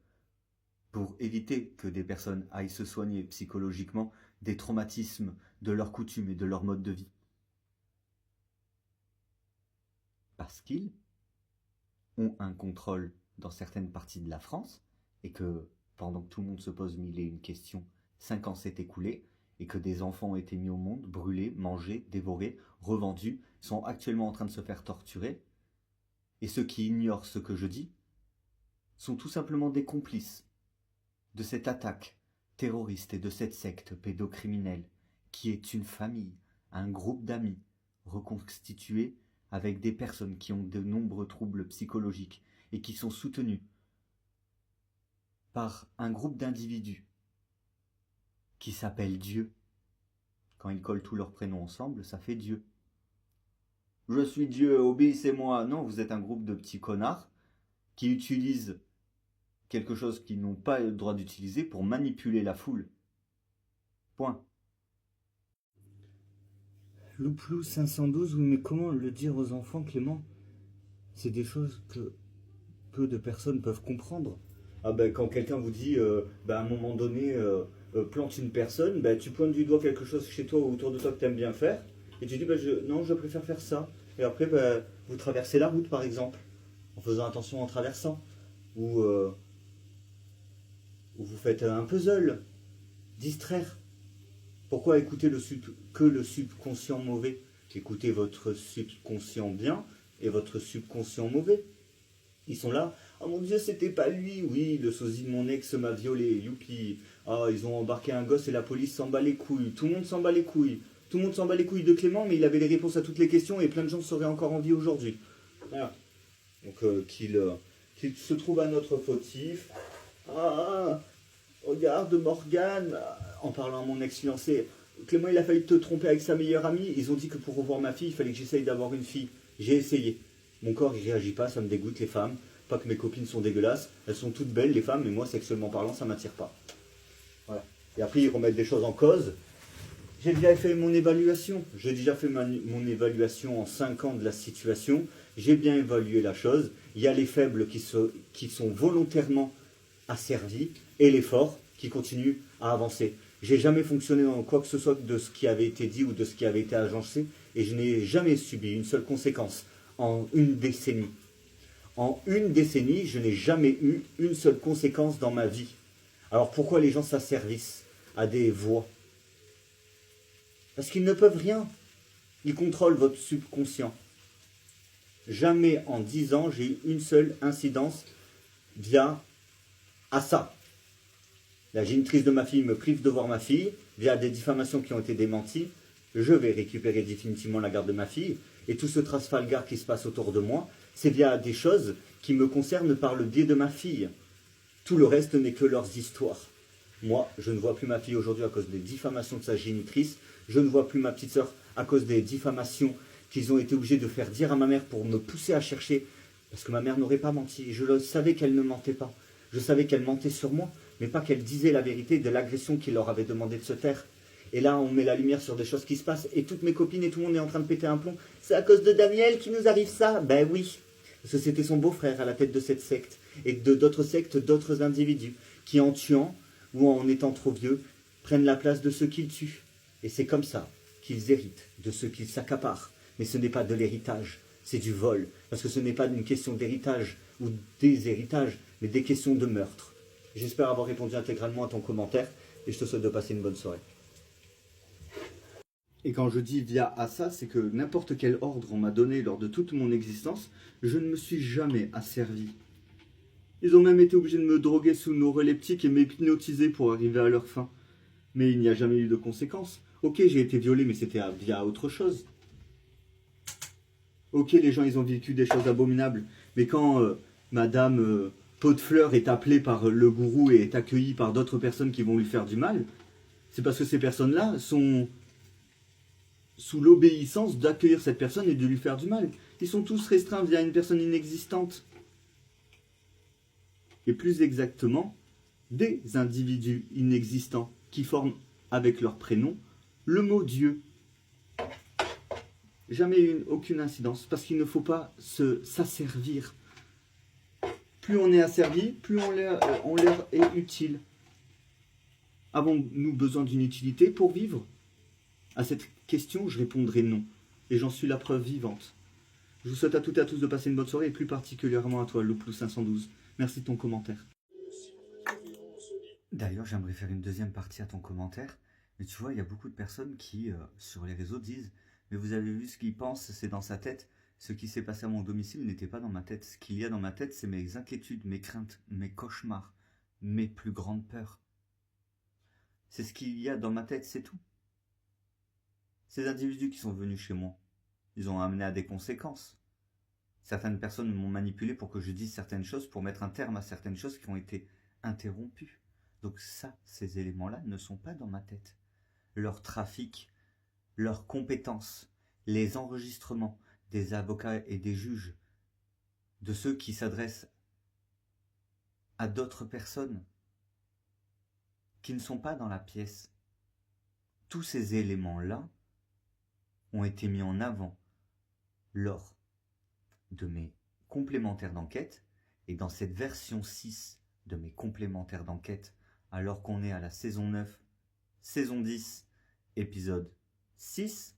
pour éviter que des personnes aillent se soigner psychologiquement des traumatismes de leurs coutumes et de leur mode de vie? Parce qu'ils ont un contrôle dans certaines parties de la France et que pendant que tout le monde se pose mille et une questions, 5 ans s'est écoulé et que des enfants ont été mis au monde, brûlés, mangés, dévorés, revendus, sont actuellement en train de se faire torturer. Et ceux qui ignorent ce que je dis sont tout simplement des complices de cette attaque terroriste et de cette secte pédocriminelle qui est une famille, un groupe d'amis reconstitué avec des personnes qui ont de nombreux troubles psychologiques et qui sont soutenus par un groupe d'individus qui s'appelle Dieu. Quand ils collent tous leurs prénoms ensemble, ça fait Dieu. Je suis Dieu, obéissez-moi. Non, vous êtes un groupe de petits connards qui utilisent quelque chose qu'ils n'ont pas le droit d'utiliser pour manipuler la foule. Point. Louplou 512, oui, mais comment le dire aux enfants, Clément? C'est des choses que peu de personnes peuvent comprendre. Ah ben, quand quelqu'un vous dit, à un moment donné, plante une personne, tu pointes du doigt quelque chose chez toi ou autour de toi que tu aimes bien faire, et tu dis, non, je préfère faire ça. Et après, vous traversez la route, par exemple, en faisant attention en traversant. Ou vous faites un puzzle, distraire. Pourquoi écouter que le subconscient mauvais? Écoutez votre subconscient bien et votre subconscient mauvais. Ils sont là. Oh mon Dieu, c'était pas lui. Oui, le sosie de mon ex m'a violé. Youpi. Ah, ils ont embarqué un gosse et la police s'en bat les couilles. Tout le monde s'en bat les couilles. Tout le monde s'en bat les couilles de Clément, mais il avait les réponses à toutes les questions et plein de gens seraient encore en vie aujourd'hui. Voilà. Donc qu'il se trouve à notre fautif. Ah, regarde Morgane, en parlant à mon ex-fiancé, Clément il a failli te tromper avec sa meilleure amie, ils ont dit que pour revoir ma fille, il fallait que j'essaye d'avoir une fille. J'ai essayé. Mon corps il réagit pas, ça me dégoûte les femmes. Pas que mes copines sont dégueulasses, elles sont toutes belles les femmes, mais moi sexuellement parlant ça m'attire pas. Voilà. Et après ils remettent des choses en cause. J'ai déjà fait mon évaluation. J'ai déjà fait mon évaluation en 5 ans de la situation. J'ai bien évalué la chose. Il y a les faibles qui sont volontairement asservis et les forts qui continuent à avancer. J'ai jamais fonctionné dans quoi que ce soit de ce qui avait été dit ou de ce qui avait été agencé et je n'ai jamais subi une seule conséquence. en une décennie. En une décennie, je n'ai jamais eu une seule conséquence dans ma vie. Alors pourquoi les gens s'asservissent à des voix? Parce qu'ils ne peuvent rien. Ils contrôlent votre subconscient. Jamais en 10 ans, j'ai eu une seule incidence via ça. La génitrice de ma fille me prive de voir ma fille via des diffamations qui ont été démenties. Je vais récupérer définitivement la garde de ma fille. Et tout ce Trafalgar qui se passe autour de moi, c'est via des choses qui me concernent par le biais de ma fille. Tout le reste n'est que leurs histoires. Moi, je ne vois plus ma fille aujourd'hui à cause des diffamations de sa génitrice. Je ne vois plus ma petite sœur à cause des diffamations qu'ils ont été obligés de faire dire à ma mère pour me pousser à chercher. Parce que ma mère n'aurait pas menti. Je savais qu'elle ne mentait pas. Je savais qu'elle mentait sur moi, mais pas qu'elle disait la vérité de l'agression qu'il leur avait demandé de se taire. Et là, on met la lumière sur des choses qui se passent, et toutes mes copines et tout le monde est en train de péter un plomb. C'est à cause de Daniel qui nous arrive ça? Ben oui. Parce que c'était son beau-frère à la tête de cette secte, et de d'autres sectes, d'autres individus, qui en tuant, ou en étant trop vieux, prennent la place de ceux qu'ils tuent. Et c'est comme ça qu'ils héritent, de ceux qu'ils s'accaparent. Mais ce n'est pas de l'héritage, c'est du vol. Parce que ce n'est pas une question d'héritage, ou des héritages, mais des questions de meurtre. J'espère avoir répondu intégralement à ton commentaire, et je te souhaite de passer une bonne soirée. Et quand je dis via ça, c'est que n'importe quel ordre on m'a donné lors de toute mon existence, je ne me suis jamais asservi. Ils ont même été obligés de me droguer sous neuroleptiques et m'hypnotiser pour arriver à leur fin. Mais il n'y a jamais eu de conséquences. Ok, j'ai été violé, mais c'était via autre chose. Ok, les gens, ils ont vécu des choses abominables. Mais quand Madame Pot de Fleurs est appelée par le gourou et est accueillie par d'autres personnes qui vont lui faire du mal, c'est parce que ces personnes-là sont sous l'obéissance d'accueillir cette personne et de lui faire du mal. Ils sont tous restreints via une personne inexistante. Et plus exactement, des individus inexistants qui forment avec leur prénom le mot Dieu. Jamais aucune incidence, parce qu'il ne faut pas s'asservir. Plus on est asservi, plus on leur est utile. Avons-nous besoin d'une utilité pour vivre? À cette question, je répondrai non. Et j'en suis la preuve vivante. Je vous souhaite à toutes et à tous de passer une bonne soirée, et plus particulièrement à toi, Loplou512. Merci de ton commentaire. D'ailleurs, j'aimerais faire une deuxième partie à ton commentaire. Mais tu vois, il y a beaucoup de personnes qui, sur les réseaux, disent « Mais vous avez vu ce qu'il pense, c'est dans sa tête. Ce qui s'est passé à mon domicile n'était pas dans ma tête. Ce qu'il y a dans ma tête, c'est mes inquiétudes, mes craintes, mes cauchemars, mes plus grandes peurs. C'est ce qu'il y a dans ma tête, c'est tout. » Ces individus qui sont venus chez moi, ils ont amené à des conséquences. Certaines personnes m'ont manipulé pour que je dise certaines choses, pour mettre un terme à certaines choses qui ont été interrompues. Donc ça, ces éléments-là ne sont pas dans ma tête. Leur trafic, leurs compétences, les enregistrements des avocats et des juges, de ceux qui s'adressent à d'autres personnes qui ne sont pas dans la pièce. Tous ces éléments-là ont été mis en avant lors de mes complémentaires d'enquête, et dans cette version 6 de mes complémentaires d'enquête, alors qu'on est à la saison 9, saison 10, épisode 6,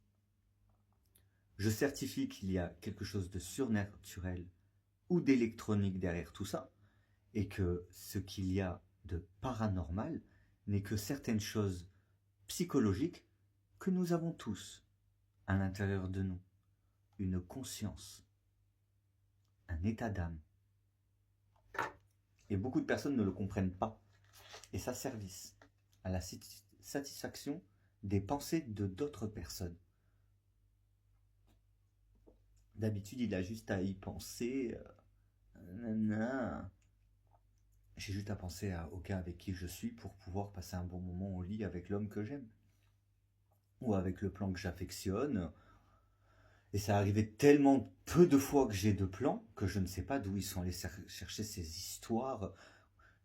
je certifie qu'il y a quelque chose de surnaturel ou d'électronique derrière tout ça, et que ce qu'il y a de paranormal n'est que certaines choses psychologiques que nous avons tous à l'intérieur de nous. Une conscience, un état d'âme. Et beaucoup de personnes ne le comprennent pas. Et ça service à la satisfaction des pensées de d'autres personnes. D'habitude, il a juste à y penser. J'ai juste à penser au gars avec qui je suis pour pouvoir passer un bon moment au lit avec l'homme que j'aime. Ou avec le plan que j'affectionne. Et ça arrivait tellement peu de fois que j'ai de plans que je ne sais pas d'où ils sont allés chercher ces histoires.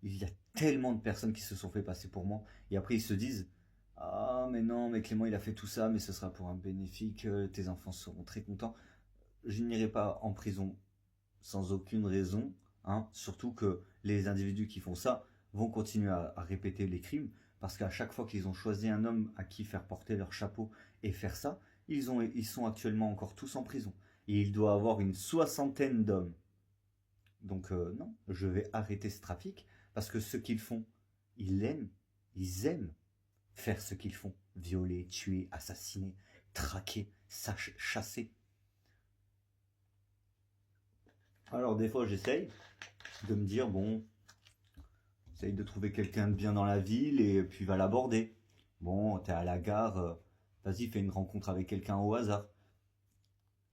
Il y a tellement de personnes qui se sont fait passer pour moi. Et après, ils se disent « Ah, mais non, mais Clément, il a fait tout ça, mais ce sera pour un bénéfice, tes enfants seront très contents. » Je n'irai pas en prison sans aucune raison. Surtout que les individus qui font ça vont continuer à répéter les crimes. Parce qu'à chaque fois qu'ils ont choisi un homme à qui faire porter leur chapeau et faire ça, ils sont actuellement encore tous en prison. Et il doit avoir une 60aine d'hommes. Donc non, je vais arrêter ce trafic parce que ce qu'ils font, ils aiment faire ce qu'ils font. Violer, tuer, assassiner, traquer, chasser. Alors des fois j'essaye de me dire, bon, essaye de trouver quelqu'un de bien dans la ville et puis va l'aborder. Bon, t'es à la gare, vas-y, fais une rencontre avec quelqu'un au hasard.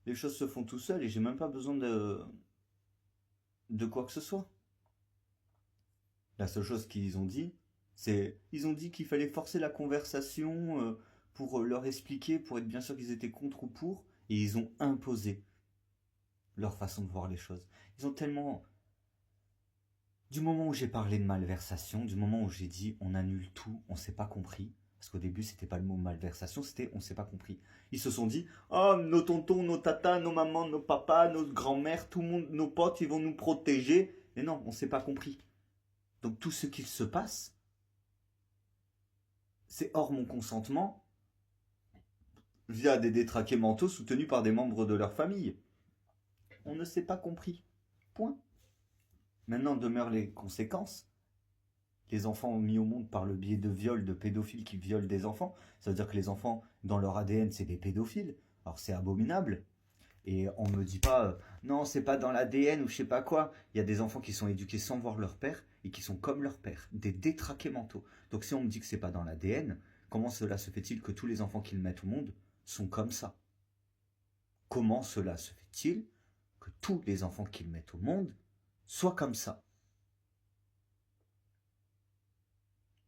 Les choses se font tout seul et j'ai même pas besoin de quoi que ce soit. La seule chose qu'ils ont dit, c'est ils ont dit qu'il fallait forcer la conversation pour leur expliquer, pour être bien sûr qu'ils étaient contre ou pour, et ils ont imposé leur façon de voir les choses. Ils ont tellement... Du moment où j'ai parlé de malversation, du moment où j'ai dit on annule tout, on s'est pas compris, parce qu'au début c'était pas le mot malversation, c'était on s'est pas compris. Ils se sont dit oh nos tontons, nos tatas, nos mamans, nos papas, nos grands-mères, tout le monde, nos potes, ils vont nous protéger. Mais non, on s'est pas compris. Donc tout ce qu'il se passe, c'est hors mon consentement, via des détraqués mentaux soutenus par des membres de leur famille. On ne s'est pas compris. Point. Maintenant demeurent les conséquences. Les enfants mis au monde par le biais de viols, de pédophiles qui violent des enfants. Ça veut dire que les enfants, dans leur ADN, c'est des pédophiles. Alors c'est abominable. Et on me dit pas, non, c'est pas dans l'ADN ou je sais pas quoi. Il y a des enfants qui sont éduqués sans voir leur père et qui sont comme leur père, des détraqués mentaux. Donc si on me dit que c'est pas dans l'ADN, comment cela se fait-il que tous les enfants qu'ils mettent au monde sont comme ça? Comment cela se fait-il que tous les enfants qu'ils mettent au monde soient comme ça?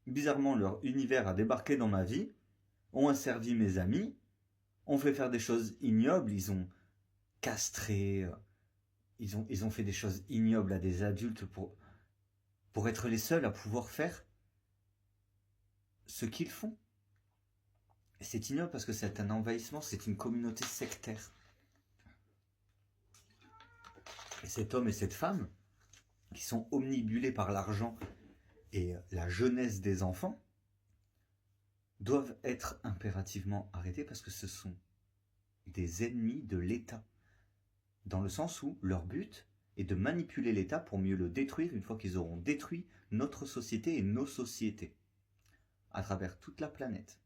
Bizarrement, leur univers a débarqué dans ma vie, ont asservi mes amis, ont fait faire des choses ignobles, ils ont castré, ils ont fait des choses ignobles à des adultes pour être les seuls à pouvoir faire ce qu'ils font. Et c'est ignoble parce que c'est un envahissement, c'est une communauté sectaire. Et cet homme et cette femme, qui sont omnibulés par l'argent et la jeunesse des enfants, doivent être impérativement arrêtés parce que ce sont des ennemis de l'État. Dans le sens où leur but est de manipuler l'État pour mieux le détruire une fois qu'ils auront détruit notre société et nos sociétés à travers toute la planète.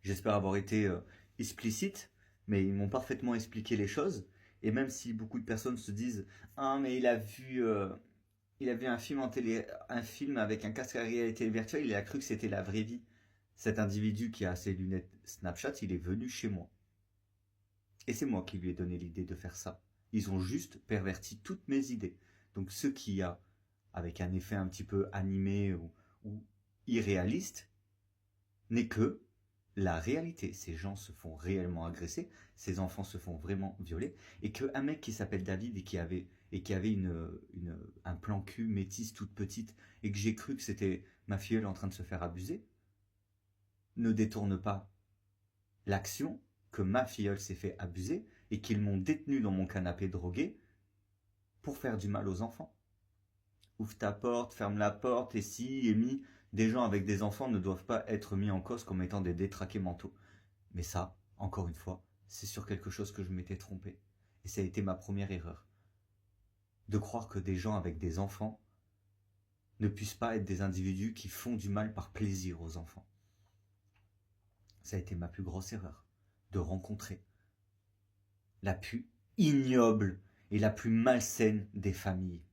J'espère avoir été explicite, mais ils m'ont parfaitement expliqué les choses. Et même si beaucoup de personnes se disent « Ah, mais il a vu un film avec un casque à réalité virtuelle, il a cru que c'était la vraie vie. » Cet individu qui a ses lunettes Snapchat, il est venu chez moi. Et c'est moi qui lui ai donné l'idée de faire ça. Ils ont juste perverti toutes mes idées. Donc ce qu'il y a, avec un effet un petit peu animé ou irréaliste, n'est que la réalité. Ces gens se font réellement agresser, ces enfants se font vraiment violer, et qu'un mec qui s'appelle David et qui avait un plan cul métisse toute petite, et que j'ai cru que c'était ma filleule en train de se faire abuser, ne détourne pas l'action que ma filleule s'est fait abuser et qu'ils m'ont détenu dans mon canapé drogué pour faire du mal aux enfants. Ouvre ta porte, ferme la porte, et si, et mi, des gens avec des enfants ne doivent pas être mis en cause comme étant des détraqués mentaux. Mais ça, encore une fois, c'est sur quelque chose que je m'étais trompé. Et ça a été ma première erreur. De croire que des gens avec des enfants ne puissent pas être des individus qui font du mal par plaisir aux enfants. Ça a été ma plus grosse erreur, de rencontrer la plus ignoble et la plus malsaine des familles.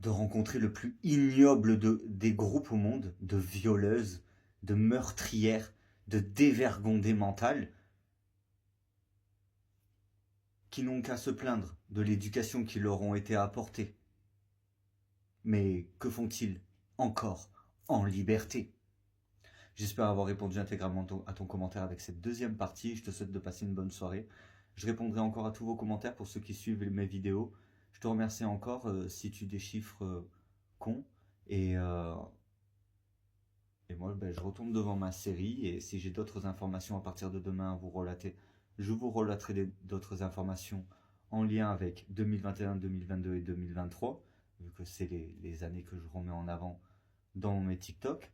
De rencontrer le plus ignoble des groupes au monde, de violeuses, de meurtrières, de dévergondées mentales, qui n'ont qu'à se plaindre de l'éducation qui leur ont été apportée. Mais que font-ils encore en liberté ? J'espère avoir répondu intégralement à ton commentaire avec cette deuxième partie. Je te souhaite de passer une bonne soirée. Je répondrai encore à tous vos commentaires pour ceux qui suivent mes vidéos. Je te remercie encore si tu déchiffres con. Et moi, je retourne devant ma série. Et si j'ai d'autres informations à partir de demain à vous relater, je vous relaterai d'autres informations en lien avec 2021, 2022 et 2023, vu que c'est les années que je remets en avant dans mes TikTok.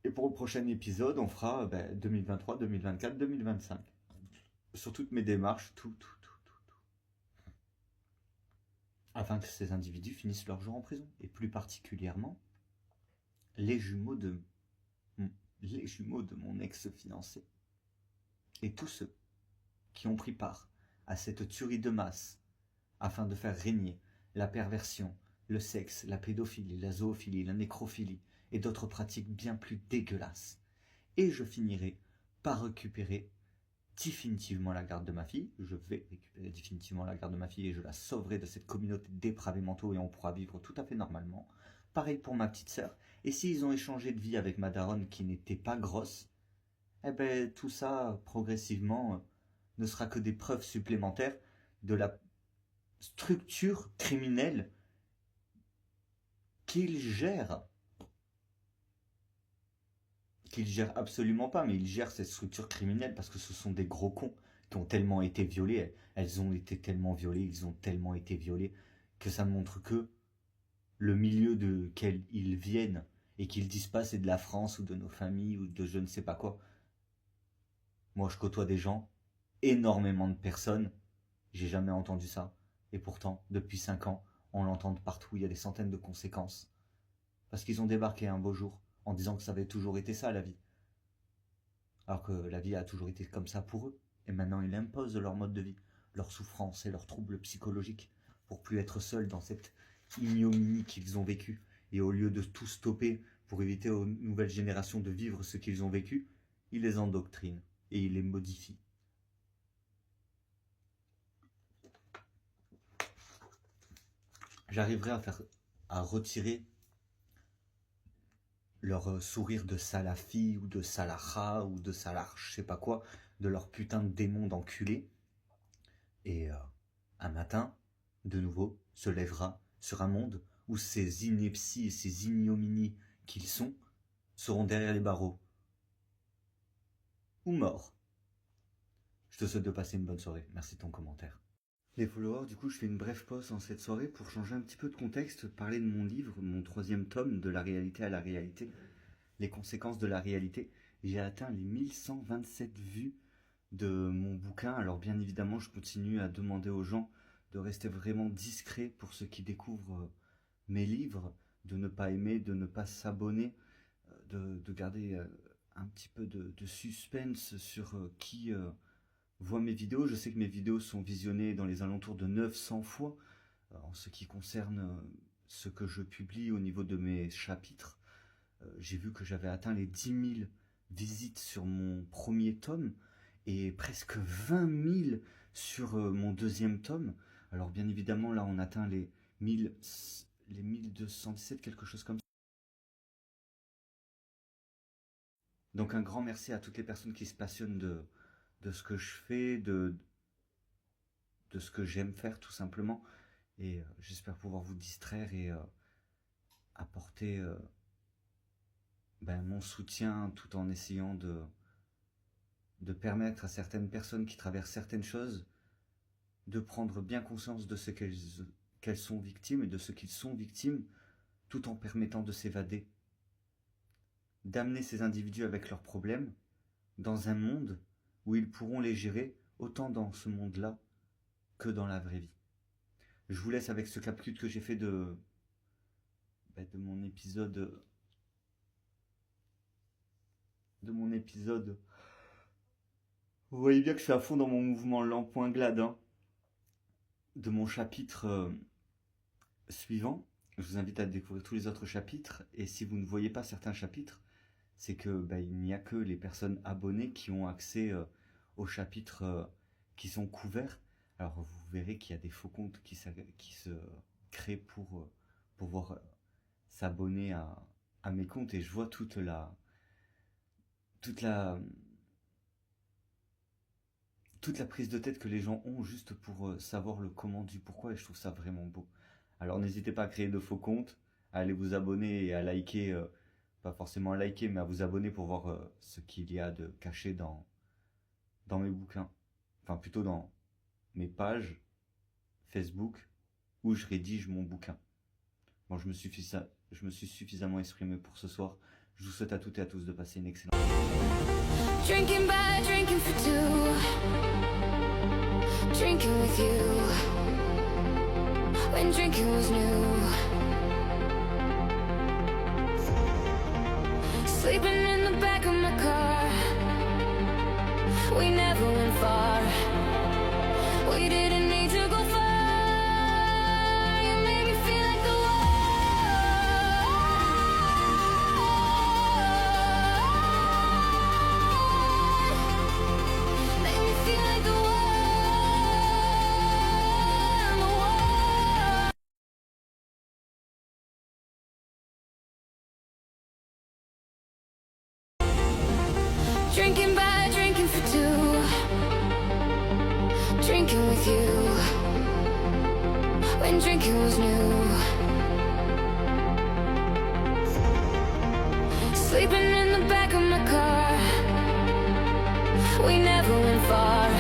Et pour le prochain épisode, on fera 2023, 2024, 2025. sur toutes mes démarches, tout. Afin que ces individus finissent leur jour en prison. Et plus particulièrement, les jumeaux de mon ex-fiancé. Et tous ceux qui ont pris part à cette tuerie de masse afin de faire régner la perversion, le sexe, la pédophilie, la zoophilie, la nécrophilie et d'autres pratiques bien plus dégueulasses. Et je finirai par récupérer définitivement la garde de ma fille. Je vais récupérer définitivement la garde de ma fille et je la sauverai de cette communauté de dépravés mentaux et on pourra vivre tout à fait normalement. Pareil pour ma petite sœur. Et s'ils ont échangé de vie avec ma daronne qui n'était pas grosse, eh ben tout ça, progressivement, ne sera que des preuves supplémentaires de la structure criminelle qu'ils gèrent. Qu'ils gèrent absolument pas, mais ils gèrent cette structure criminelle parce que ce sont des gros cons qui ont tellement été violés, elles ont été tellement violées, ils ont tellement été violés, que ça ne montre que le milieu de quel ils viennent et qu'ils disent pas c'est de la France ou de nos familles ou de je ne sais pas quoi. Moi je côtoie des gens, énormément de personnes, j'ai jamais entendu ça. Et pourtant, depuis 5 ans, on l'entend de partout, il y a des centaines de conséquences. Parce qu'ils ont débarqué un beau jour en disant que ça avait toujours été ça la vie. Alors que la vie a toujours été comme ça pour eux. Et maintenant ils imposent leur mode de vie, leurs souffrances et leurs troubles psychologiques pour plus être seuls dans cette ignominie qu'ils ont vécue. Et au lieu de tout stopper pour éviter aux nouvelles générations de vivre ce qu'ils ont vécu, ils les endoctrinent et ils les modifient. J'arriverai à retirer leur sourire de salafi ou de salaha ou de salar, je sais pas quoi, de leur putain de démon d'enculé. Et un matin, de nouveau, se lèvera sur un monde où ces inepties et ces ignominies qu'ils sont seront derrière les barreaux. Ou morts. Je te souhaite de passer une bonne soirée. Merci de ton commentaire. Les followers, du coup, je fais une brève pause en cette soirée pour changer un petit peu de contexte, parler de mon livre, mon 3e tome, de la réalité à la réalité, les conséquences de la réalité. J'ai atteint les 1127 vues de mon bouquin. Alors bien évidemment, je continue à demander aux gens de rester vraiment discrets pour ceux qui découvrent mes livres, de ne pas aimer, de ne pas s'abonner, de garder un petit peu de suspense sur qui voit mes vidéos. Je sais que mes vidéos sont visionnées dans les alentours de 900 fois en ce qui concerne ce que je publie au niveau de mes chapitres. J'ai vu que j'avais atteint les 10 000 visites sur mon premier tome et presque 20 000 sur mon 2e tome. Alors bien évidemment là on atteint les 1217, quelque chose comme ça. Donc un grand merci à toutes les personnes qui se passionnent de ce que je fais, de ce que j'aime faire tout simplement. Et j'espère pouvoir vous distraire et apporter mon soutien tout en essayant de permettre à certaines personnes qui traversent certaines choses de prendre bien conscience de ce qu'elles sont victimes et de ce qu'ils sont victimes, tout en permettant de s'évader, d'amener ces individus avec leurs problèmes dans un monde où ils pourront les gérer autant dans ce monde-là que dans la vraie vie. Je vous laisse avec ce capcute que j'ai fait de mon épisode. Vous voyez bien que je suis à fond dans mon mouvement lent point glade, hein, de mon chapitre suivant. Je vous invite à découvrir tous les autres chapitres. Et si vous ne voyez pas certains chapitres, c'est que il n'y a que les personnes abonnées qui ont accès aux chapitres qui sont couverts. Alors vous verrez qu'il y a des faux comptes qui se créent pour pouvoir s'abonner à mes comptes. Et je vois toute la prise de tête que les gens ont juste pour savoir le comment du pourquoi, et je trouve ça vraiment beau. Alors n'hésitez pas à créer de faux comptes, à aller vous abonner et à liker, pas forcément à liker, mais à vous abonner pour voir ce qu'il y a de caché dans mes bouquins. Enfin plutôt dans mes pages Facebook où je rédige mon bouquin. Bon, je me suis suffisamment exprimé pour ce soir. Je vous souhaite à toutes et à tous de passer une excellente Drinking by drinking for two. Drinking with you. When drinking was new. Sleeping in the back of my car. We never went far. We didn't need to go far. You made me feel like the world. Made me feel like the world. Drinking by drinking for two. Drinking with you. When drinking was new. Sleeping in the back of my car. We never went far.